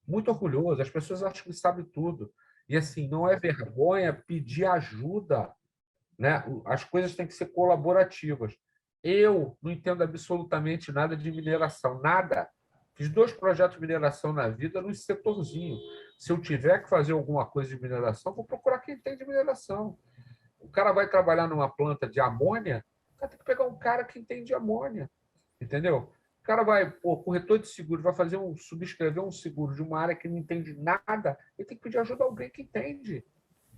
B: muito orgulhoso. As pessoas acham que sabem tudo. E assim, não é vergonha pedir ajuda, né? As coisas têm que ser colaborativas. Eu não entendo absolutamente nada de mineração, nada. Fiz 2 projetos de mineração na vida no setorzinho. Se eu tiver que fazer alguma coisa de mineração, vou procurar quem tem de mineração. O cara vai trabalhar numa planta de amônia, o cara tem que pegar um cara que entende de amônia, entendeu? O cara vai, corretor de seguro, vai subscrever um seguro de uma área que não entende nada, ele tem que pedir ajuda a alguém que entende,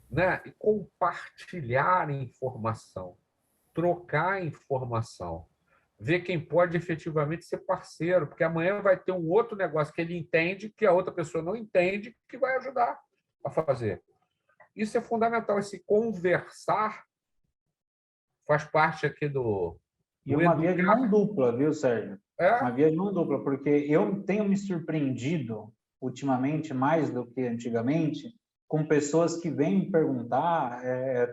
B: né? E compartilhar informação, trocar informação, ver quem pode efetivamente ser parceiro, porque amanhã vai ter um outro negócio que ele entende, que a outra pessoa não entende, que vai ajudar a fazer. Isso é fundamental, esse conversar faz parte aqui do...
C: E uma via de mão dupla, viu, Sérgio? Uma via de mão dupla, porque eu tenho me surpreendido ultimamente, mais do que antigamente, com pessoas que vêm me perguntar,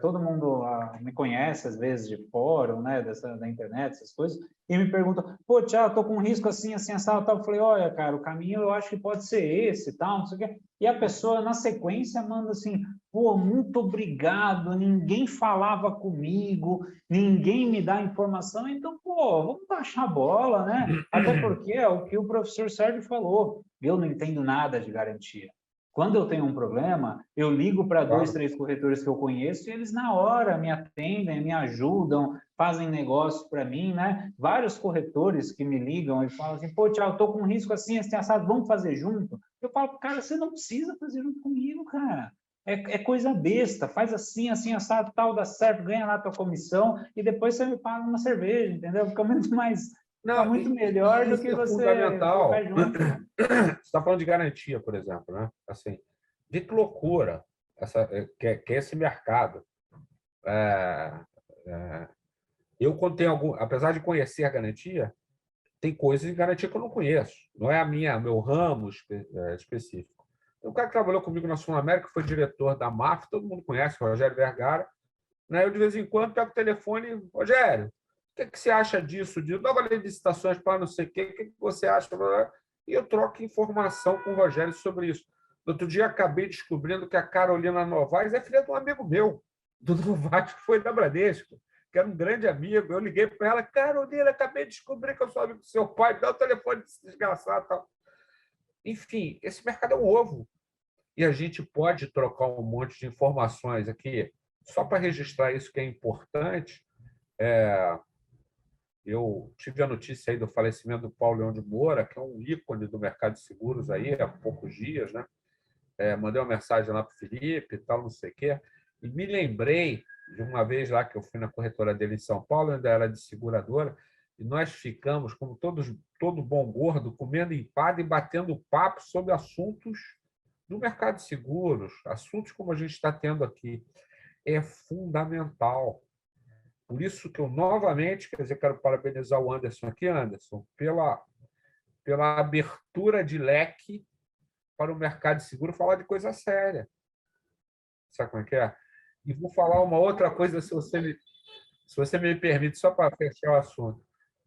C: todo mundo me conhece, às vezes, de fórum, né, da internet, essas coisas, e me perguntam, pô, Thiago, estou com um risco assim, assim, assado, tal. Eu falei, olha, cara, o caminho eu acho que pode ser esse, tal, não sei o quê. E a pessoa, na sequência, manda assim, pô, muito obrigado, ninguém falava comigo, ninguém me dá informação, então, pô, vamos baixar a bola, né? Até porque é o que o professor Sérgio falou, eu não entendo nada de garantia. Quando eu tenho um problema, eu ligo para 2, 3 corretores que eu conheço e eles, na hora, me atendem, me ajudam, fazem negócio para mim, né? Vários corretores que me ligam e falam assim, pô, Thiago, estou com um risco assim, assim, assado, vamos fazer junto? Eu falo, cara, você não precisa fazer junto comigo, cara. É coisa besta, faz assim, assim, assado, tal, dá certo, ganha lá a tua comissão e depois você me paga uma cerveja, entendeu? Fica muito mais... Fica muito melhor do que você colocar junto.
B: Você está falando de garantia, por exemplo, né? Assim, de que loucura que é esse mercado. Eu, quando tenho apesar de conhecer a garantia, tem coisas de garantia que eu não conheço. Não é meu ramo específico. O cara que trabalhou comigo na Sul América foi diretor da MAF, todo mundo conhece, Rogério Vergara. Né? Eu, de vez em quando, pego o telefone, Rogério, o que você acha disso? Nova lei de licitações para não sei o que você acha? E eu troco informação com o Rogério sobre isso. No outro dia, acabei descobrindo que a Carolina Novaes é filha de um amigo meu, do Novaes, que foi da Bradesco. que era um grande amigo. Eu liguei para ela, Carolina, acabei de descobrir que eu sou amigo do seu pai, dá o telefone desse desgraçado. Tal. Enfim, esse mercado é um ovo. E a gente pode trocar um monte de informações aqui. Só para registrar isso que é importante, eu tive a notícia aí do falecimento do Paulo Leão de Moura, que é um ícone do mercado de seguros aí, há poucos dias, né? Mandei uma mensagem lá para o Felipe e tal, não sei o quê, e me lembrei de uma vez lá que eu fui na corretora dele em São Paulo, ainda era de seguradora, e nós ficamos, como todo bom gordo, comendo empada e batendo papo sobre assuntos do mercado de seguros, assuntos como a gente está tendo aqui. É fundamental. Por isso que eu, novamente, quero parabenizar o Anderson aqui, Anderson, pela abertura de leque para o mercado de seguro falar de coisa séria. Sabe como é que é? E vou falar uma outra coisa, se você me permite, só para fechar o assunto.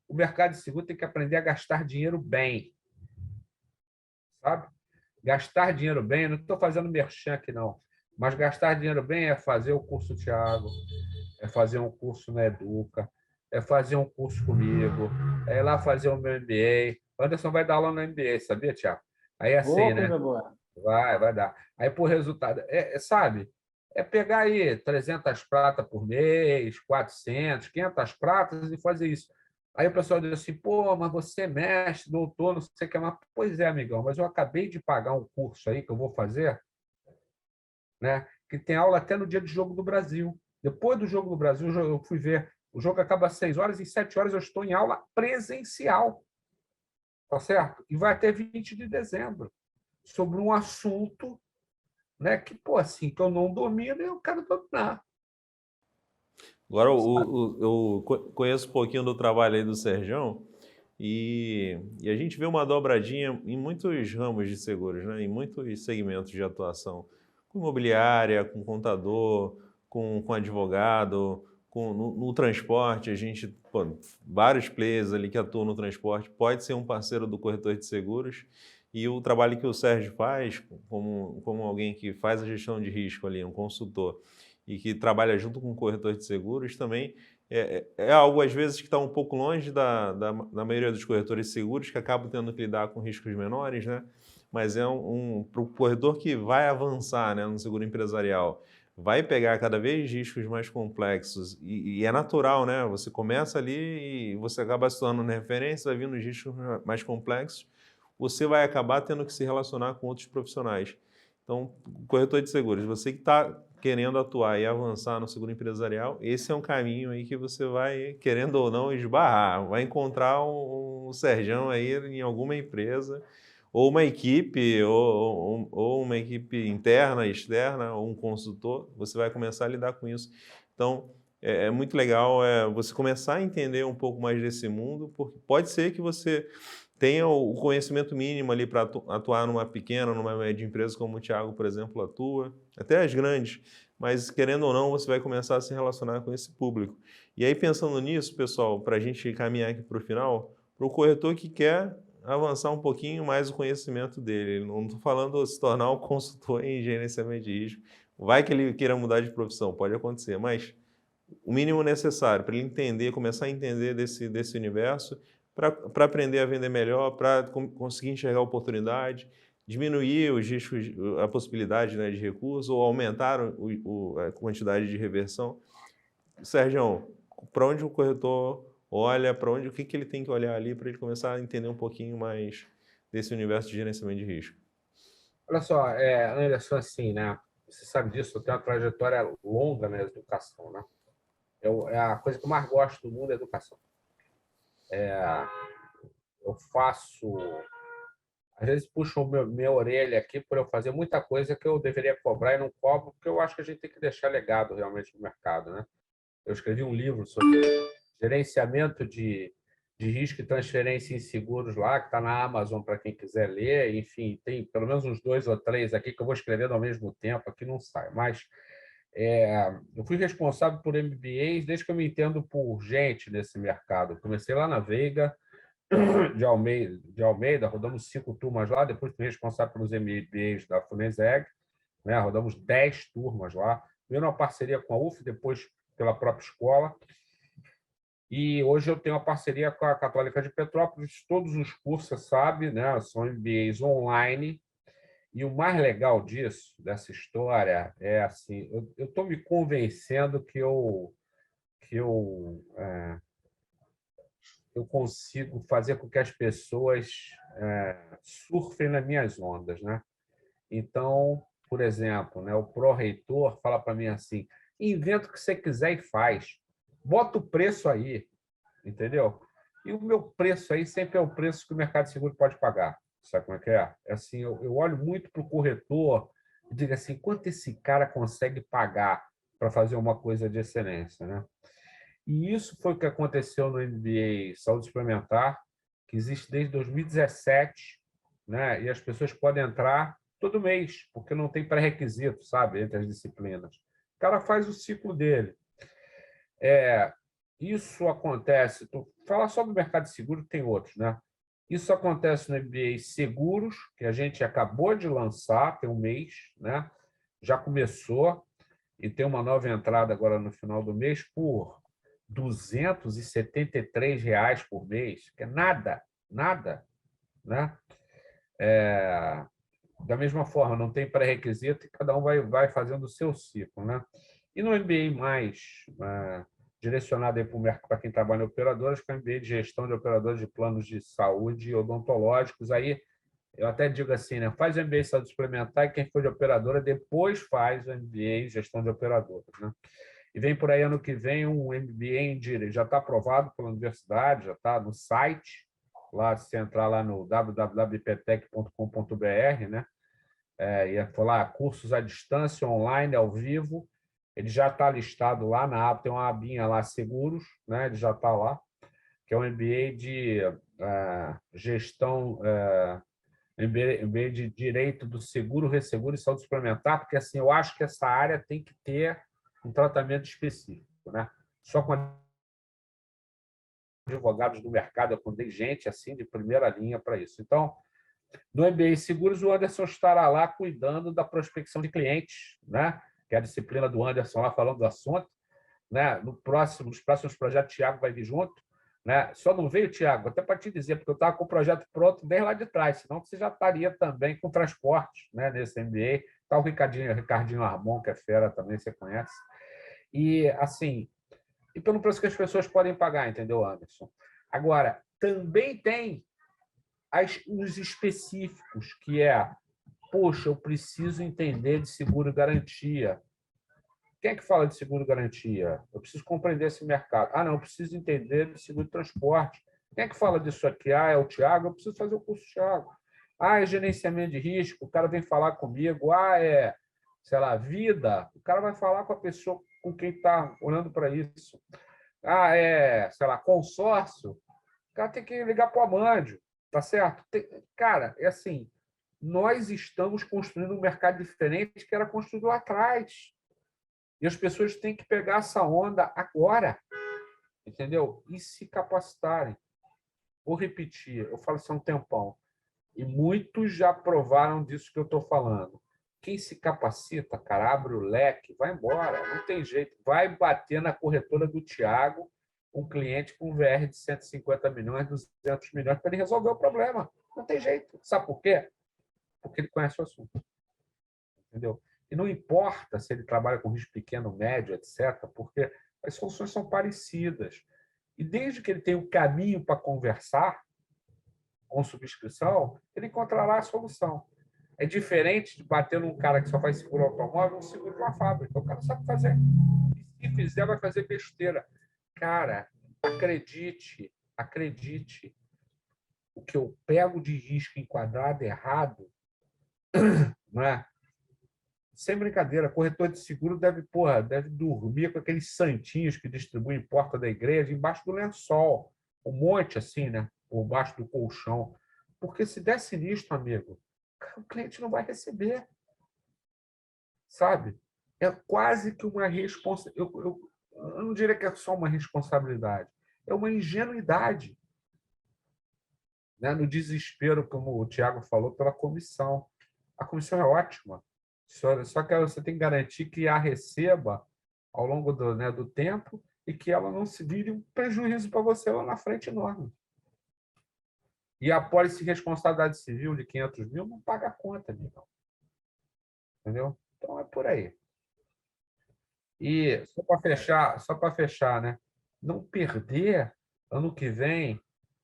B: O mercado de seguro tem que aprender a gastar dinheiro bem. Sabe? Gastar dinheiro bem, não estou fazendo merchan aqui, não. Mas gastar dinheiro bem é fazer o curso Thiago, é fazer um curso na Educa, é fazer um curso comigo, é ir lá fazer o meu MBA. Anderson vai dar aula no MBA, sabia, Thiago? Aí é assim, né?
C: Boa.
B: Vai dar. Aí, por resultado, sabe? É pegar aí 300 pratas por mês, 400, 500 pratas e fazer isso. Aí o pessoal diz assim, pô, mas você é mestre, doutor, não sei o que mais. Pois é, amigão, mas eu acabei de pagar um curso aí que eu vou fazer, né? Que tem aula até no dia do Jogo do Brasil. Depois do Jogo do Brasil, eu fui ver. O jogo acaba às 6 horas e 7 horas eu estou em aula presencial. Tá certo? E vai até 20 de dezembro. Sobre um assunto, né, que, pô, assim, que eu não domino e eu quero dominar.
A: Agora, eu conheço um pouquinho do trabalho aí do Serjão e a gente vê uma dobradinha em muitos ramos de seguros, né? Em muitos segmentos de atuação, com imobiliária, com contador, com advogado, no transporte, a gente, pô, vários players ali que atuam no transporte, pode ser um parceiro do corretor de seguros e o trabalho que o Sérgio faz, como alguém que faz a gestão de risco ali, um consultor, e que trabalha junto com o corretor de seguros também, é algo, às vezes, que está um pouco longe da maioria dos corretores de seguros, que acabam tendo que lidar com riscos menores, né? Mas é para o corretor que vai avançar, né, no seguro empresarial, vai pegar cada vez riscos mais complexos, e é natural, né? Você começa ali e você acaba se tornando referência, vai vindo os riscos mais complexos, você vai acabar tendo que se relacionar com outros profissionais. Então, corretor de seguros, você que está querendo atuar e avançar no seguro empresarial, esse é um caminho aí que você vai, querendo ou não, esbarrar. Vai encontrar um Serjão aí em alguma empresa, ou uma equipe, ou uma equipe interna, externa, ou um consultor, você vai começar a lidar com isso. Então, é muito legal você começar a entender um pouco mais desse mundo, porque pode ser que você tenha o conhecimento mínimo ali para atuar numa pequena, numa média empresa, como o Thiago, por exemplo, atua, até as grandes, mas querendo ou não, você vai começar a se relacionar com esse público. E aí, pensando nisso, pessoal, para a gente caminhar aqui para o final, para o corretor que quer avançar um pouquinho mais o conhecimento dele, não estou falando se tornar um consultor em gerenciamento de risco, vai que ele queira mudar de profissão, pode acontecer, mas o mínimo necessário para ele entender, começar a entender desse universo, para aprender a vender melhor, para conseguir enxergar a oportunidade, diminuir os riscos, a possibilidade, né, de recurso ou aumentar a quantidade de reversão. Sérgio, para onde o corretor olha, o que ele tem que olhar ali para ele começar a entender um pouquinho mais desse universo de gerenciamento de risco?
B: Olha só, Anderson, assim, né? Você sabe disso, eu tenho uma trajetória longa na educação, né? É a coisa que eu mais gosto do mundo é a educação. Eu faço... Às vezes puxam minha orelha aqui por eu fazer muita coisa que eu deveria cobrar e não cobro, porque eu acho que a gente tem que deixar legado realmente no mercado, né? Eu escrevi um livro sobre gerenciamento de risco e transferência em seguros lá, que está na Amazon para quem quiser ler. Enfim, tem pelo menos uns 2 ou 3 aqui que eu vou escrevendo ao mesmo tempo, aqui não sai. Mas eu fui responsável por MBAs desde que eu me entendo por gente nesse mercado. Eu comecei lá na Veiga de Almeida, rodamos 5 turmas lá, depois fui responsável pelos MBAs da Funezeg, né? Rodamos 10 turmas lá, primeiro uma parceria com a UF, depois pela própria escola. E hoje eu tenho uma parceria com a Católica de Petrópolis. Todos os cursos, você sabe, né, são MBAs online. E o mais legal disso, dessa história, é assim, eu estou me convencendo que eu consigo fazer com que as pessoas surfem nas minhas ondas, né? Então, por exemplo, né, o pró-reitor fala para mim assim: inventa o que você quiser e faz, bota o preço aí, entendeu? E o meu preço aí sempre é o preço que o mercado de seguro pode pagar. Sabe como é que é? É assim, eu olho muito para o corretor e digo assim: quanto esse cara consegue pagar para fazer uma coisa de excelência, né? E isso foi o que aconteceu no MBA Saúde Suplementar, que existe desde 2017, né? E as pessoas podem entrar todo mês, porque não tem pré-requisito, sabe, entre as disciplinas. O cara faz o ciclo dele. Isso acontece, fala só do mercado de seguro, tem outros, né? Isso acontece no MBA Seguros, que a gente acabou de lançar, tem um mês, né? Já começou, e tem uma nova entrada agora no final do mês por R$ 273 por mês, que é nada, nada, né? Da mesma forma, não tem pré-requisito e cada um vai fazendo o seu ciclo, né? E no MBA mais direcionado para quem trabalha em operadoras, que é o MBA de gestão de operadores de planos de saúde odontológicos. Aí eu até digo assim, né? Faz o MBA em saúde suplementar e quem for de operadora depois faz o MBA em gestão de operadoras, né? E vem por aí ano que vem um MBA em direito, já está aprovado pela universidade, já está no site, lá se entrar lá no www.iptec.com.br, né? E falar cursos à distância, online, ao vivo. Ele já está listado lá na aba, tem uma abinha lá, seguros, né? Ele já está lá, que é um MBA de gestão, MBA de direito do seguro, resseguro e saúde suplementar, porque assim, eu acho que essa área tem que ter um tratamento específico, né? Só com advogados do mercado, eu condei gente assim de primeira linha para isso. Então, no MBA Seguros, o Anderson estará lá cuidando da prospecção de clientes, né? Que é a disciplina do Anderson lá falando do assunto, né? Nos próximos projetos, o Thiago vai vir junto, né? Só não veio, Thiago, até para te dizer, porque eu estava com o projeto pronto desde lá de trás, senão você já estaria também com transporte, né? Nesse MBA. Está o Ricardinho Armon, que é fera também, você conhece. E, assim, e pelo preço que as pessoas podem pagar, entendeu, Anderson? Agora, também tem os específicos, que é, poxa, eu preciso entender de seguro-garantia. Quem é que fala de seguro-garantia? Eu preciso compreender esse mercado. Ah, não, eu preciso entender de seguro-transporte. Quem é que fala disso aqui? Ah, é o Thiago, eu preciso fazer o curso Thiago. Ah, é gerenciamento de risco, o cara vem falar comigo. Ah, é, sei lá, vida, o cara vai falar com a pessoa com quem está olhando para isso. Ah, é, sei lá, consórcio, o cara tem que ligar para o Amandio, tá certo? Cara, é assim, nós estamos construindo um mercado diferente que era construído lá atrás. E as pessoas têm que pegar essa onda agora, entendeu? E se capacitarem. Vou repetir, eu falo isso há um tempão, e muitos já provaram disso que eu estou falando. Quem se capacita, cara, abre o leque, vai embora, não tem jeito. Vai bater na corretora do Thiago um cliente com um VR de 150 milhões, 200 milhões, para ele resolver o problema. Não tem jeito. Sabe por quê? Porque ele conhece o assunto. Entendeu? E não importa se ele trabalha com risco pequeno, médio, etc., porque as soluções são parecidas. E desde que ele tenha um caminho para conversar com subscrição, ele encontrará a solução. É diferente de bater num cara que só faz seguro automóvel ou seguro de uma fábrica. O cara sabe fazer. E se fizer, vai fazer besteira. Cara, acredite, acredite. O que eu pego de risco enquadrado errado, não é? Sem brincadeira, corretor de seguro deve dormir com aqueles santinhos que distribuem em porta da igreja, embaixo do lençol. Um monte assim, né? Por baixo do colchão. Porque se der sinistro, amigo, o cliente não vai receber. Sabe? É quase que uma responsabilidade. Eu não diria que é só uma responsabilidade. É uma ingenuidade. Né? No desespero, como o Thiago falou, pela comissão. A comissão é ótima. Só que você tem que garantir que a receba ao longo do tempo e que ela não se vire um prejuízo para você lá na frente enorme. E a apólice de responsabilidade civil de 500 mil não paga a conta, amigão. Entendeu? Então é por aí. E só para fechar, né? Não perder ano que vem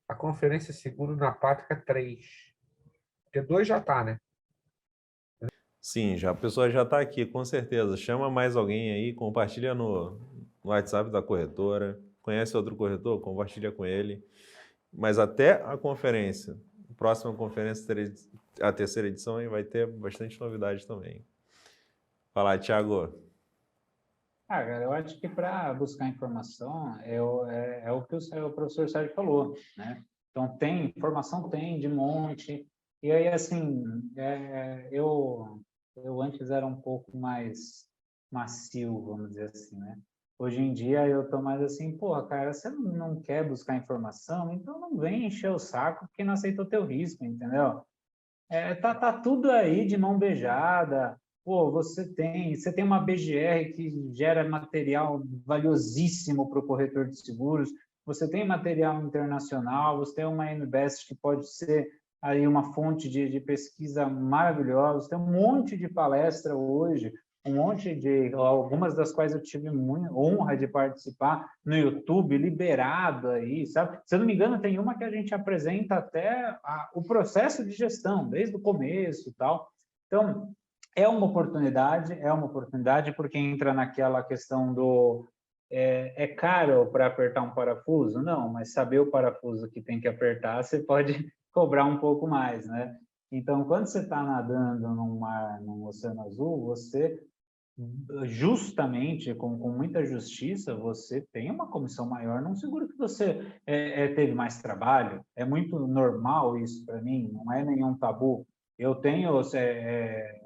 B: a Conferência Seguro na Pátria 3. Porque 2 já está, né?
A: Sim, já, a pessoa já está aqui, com certeza. Chama mais alguém aí, compartilha no WhatsApp da corretora. Conhece outro corretor? Compartilha com ele. Mas até a conferência, a próxima conferência, a terceira edição, aí vai ter bastante novidade também. Fala, Thiago.
C: Cara, eu acho que para buscar informação é o que o professor Sérgio falou, né? Então, tem informação, tem de monte. E aí, assim, eu antes era um pouco mais macio, vamos dizer assim, né? Hoje em dia eu tô mais assim, porra, cara, você não quer buscar informação, então não vem encher o saco porque não aceitou teu risco, entendeu? Tá tudo aí de mão beijada. Pô, você tem uma BGR que gera material valiosíssimo para o corretor de seguros, você tem material internacional, você tem uma MBest que pode ser aí uma fonte de pesquisa maravilhosa, você tem um monte de palestra hoje, algumas das quais eu tive muita honra de participar no YouTube, liberado aí, sabe? Se eu não me engano, tem uma que a gente apresenta até o processo de gestão, desde o começo e tal. Então, é uma oportunidade porque entra naquela questão do é caro para apertar um parafuso? Não, mas saber o parafuso que tem que apertar, você pode cobrar um pouco mais, né? Então, quando você está nadando num oceano azul, você justamente, com muita justiça, você tem uma comissão maior num seguro que você teve mais trabalho. É muito normal isso para mim, não é nenhum tabu. Eu tenho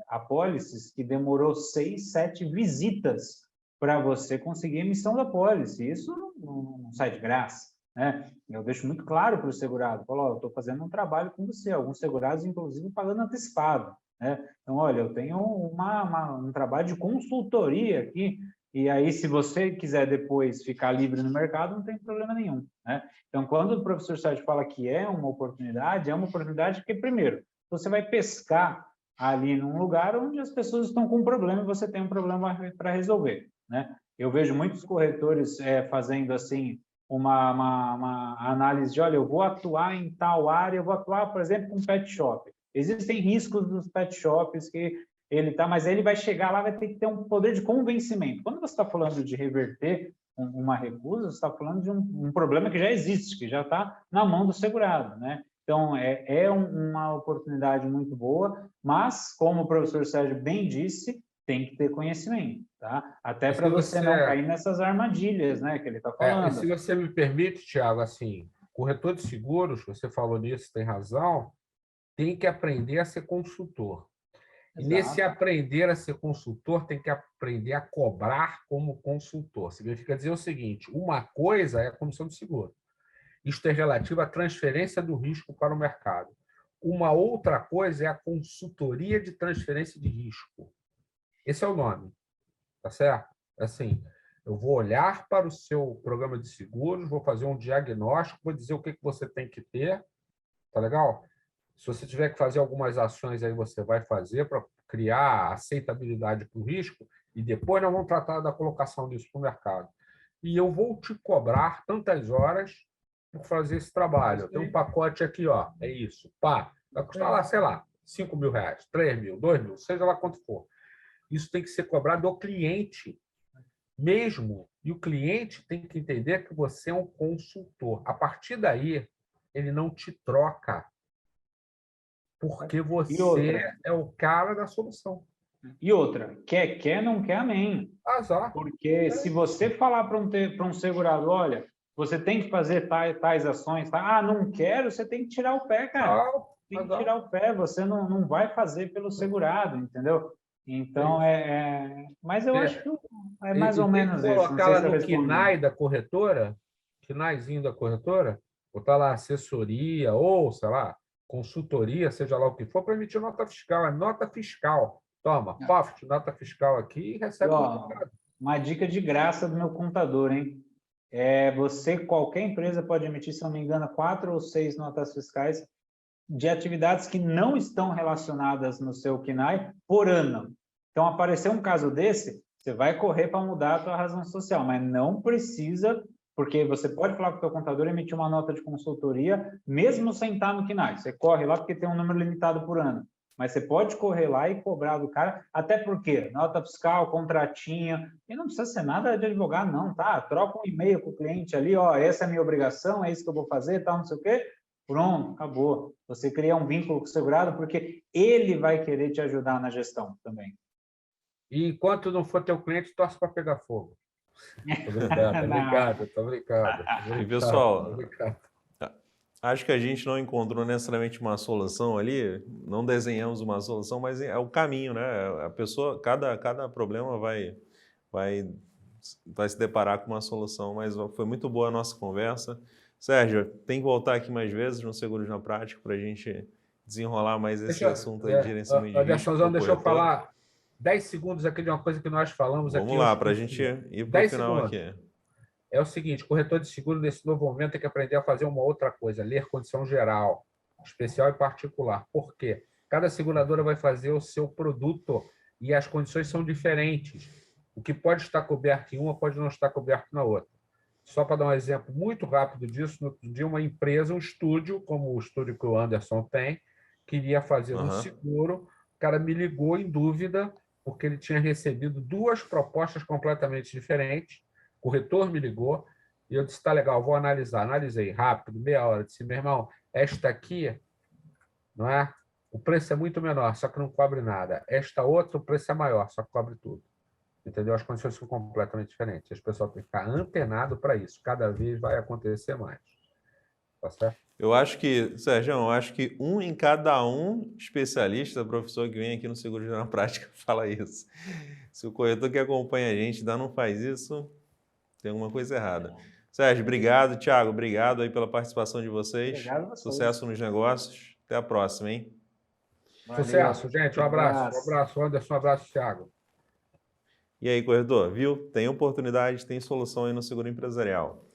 C: apólices que demorou 6, 7 visitas para você conseguir a emissão da apólice. Isso não sai de graça, né? Eu deixo muito claro para o segurado, falo, eu estou fazendo um trabalho com você, alguns segurados, inclusive, pagando antecipado, né? Então, olha, eu tenho um trabalho de consultoria aqui, e aí, se você quiser depois ficar livre no mercado, não tem problema nenhum, né? Então, quando o professor Sérgio fala que é uma oportunidade porque, primeiro, você vai pescar ali num lugar onde as pessoas estão com um problema e você tem um problema para resolver, né? Eu vejo muitos corretores fazendo assim uma análise de, olha, eu vou atuar em tal área, eu vou atuar, por exemplo, com pet shop. Existem riscos dos pet shops que ele tá, mas ele vai chegar lá, vai ter que ter um poder de convencimento. Quando você está falando de reverter uma recusa, você está falando de um problema que já existe, que já está na mão do segurado, né? Então, uma oportunidade muito boa, mas, como o professor Sérgio bem disse, tem que ter conhecimento, tá? Até para você não cair nessas armadilhas, né, que ele está falando.
B: E se você me permite, Thiago, assim, corretor de seguros, você falou nisso, tem razão, tem que aprender a ser consultor. E nesse aprender a ser consultor, tem que aprender a cobrar como consultor. Significa dizer o seguinte, uma coisa é a comissão de seguro. Isto é relativo à transferência do risco para o mercado. Uma outra coisa é a consultoria de transferência de risco. Esse é o nome, tá certo? Assim, eu vou olhar para o seu programa de seguros, vou fazer um diagnóstico, vou dizer o que você tem que ter, tá legal? Se você tiver que fazer algumas ações, aí você vai fazer para criar aceitabilidade para o risco, e depois nós vamos tratar da colocação disso para o mercado. E eu vou te cobrar tantas horas por fazer esse trabalho. Tem um pacote aqui, ó, é isso. Pá, vai custar lá, sei lá, R$5.000, 3.000, 2.000, seja lá quanto for. Isso tem que ser cobrado ao cliente mesmo. E o cliente tem que entender que você é um consultor. A partir daí, ele não te troca, porque você é o cara da solução.
C: E outra, quer, não quer, amém.
B: Azar.
C: Porque se você falar para um segurado, olha, você tem que fazer tais ações, tá? Não quero, você tem que tirar o pé, cara. Tem que tirar o pé, você não vai fazer pelo segurado, entendeu? Então, mas eu acho que é mais ou menos isso.
B: Colocar lá no KNAI da corretora, KNAIzinho da corretora, botar lá assessoria ou, sei lá, consultoria, seja lá o que for, para emitir nota fiscal. É nota fiscal. Toma, nota fiscal aqui e recebe o resultado.
C: Uma dica de graça do meu contador, hein? qualquer empresa pode emitir, se não me engano, 4 ou 6 notas fiscais de atividades que não estão relacionadas no seu CNAE por ano. Então, aparecer um caso desse, você vai correr para mudar a sua razão social, mas não precisa, porque você pode falar com o seu contador e emitir uma nota de consultoria, mesmo sem estar no CNAE. Você corre lá porque tem um número limitado por ano. Mas você pode correr lá e cobrar do cara, até porque nota fiscal, contratinha, e não precisa ser nada de advogado, não, tá? Troca um e-mail com o cliente ali, ó, essa é a minha obrigação, é isso que eu vou fazer, tal, não sei o quê. Pronto, acabou. Você cria um vínculo com o segurado, porque ele vai querer te ajudar na gestão também.
B: E enquanto não for teu cliente, torce para pegar fogo. Tô brincando.
A: E, pessoal, acho que a gente não encontrou necessariamente uma solução ali, não desenhamos uma solução, mas é o caminho, né? A pessoa, cada problema vai se deparar com uma solução, mas foi muito boa a nossa conversa. Sérgio, tem que voltar aqui mais vezes no Seguros na Prática para a gente desenrolar mais esse assunto aí de gerenciamento de risco.
B: Deixa eu falar 10 segundos aqui de uma coisa que nós falamos aqui.
A: Vamos lá, para a gente ir para o final aqui.
B: É o seguinte, corretor de seguro, nesse novo momento, tem que aprender a fazer uma outra coisa, ler condição geral, especial e particular. Por quê? Cada seguradora vai fazer o seu produto e as condições são diferentes. O que pode estar coberto em uma pode não estar coberto na outra. Só para dar um exemplo muito rápido disso, no outro dia uma empresa, um estúdio, como o estúdio que o Anderson tem, queria fazer um seguro, o cara me ligou em dúvida, porque ele tinha recebido 2 propostas completamente diferentes, o corretor me ligou, e eu disse, tá legal, vou analisar. Analisei rápido, meia hora, disse, meu irmão, esta aqui, não é? O preço é muito menor, só que não cobre nada. Esta outra, o preço é maior, só que cobre tudo. Entendeu? As condições são completamente diferentes. As pessoas têm que ficar antenado para isso. Cada vez vai acontecer mais. Tá certo?
A: Eu acho que, Sérgio, um em cada especialista, professor que vem aqui no Seguros na Prática fala isso. Se o corretor que acompanha a gente ainda não faz isso, tem alguma coisa errada. Sérgio, obrigado. Thiago, obrigado aí pela participação de vocês.
C: Obrigado a vocês.
A: Sucesso nos negócios. Até a próxima, hein?
B: Valeu. Sucesso, gente. Um abraço. Um abraço, Anderson. Um abraço, Thiago.
A: E aí, corretor, viu? Tem oportunidade, tem solução aí no Seguro Empresarial.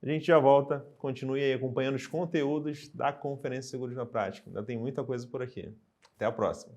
A: A gente já volta, continue aí acompanhando os conteúdos da Conferência Seguros na Prática. Ainda tem muita coisa por aqui. Até a próxima.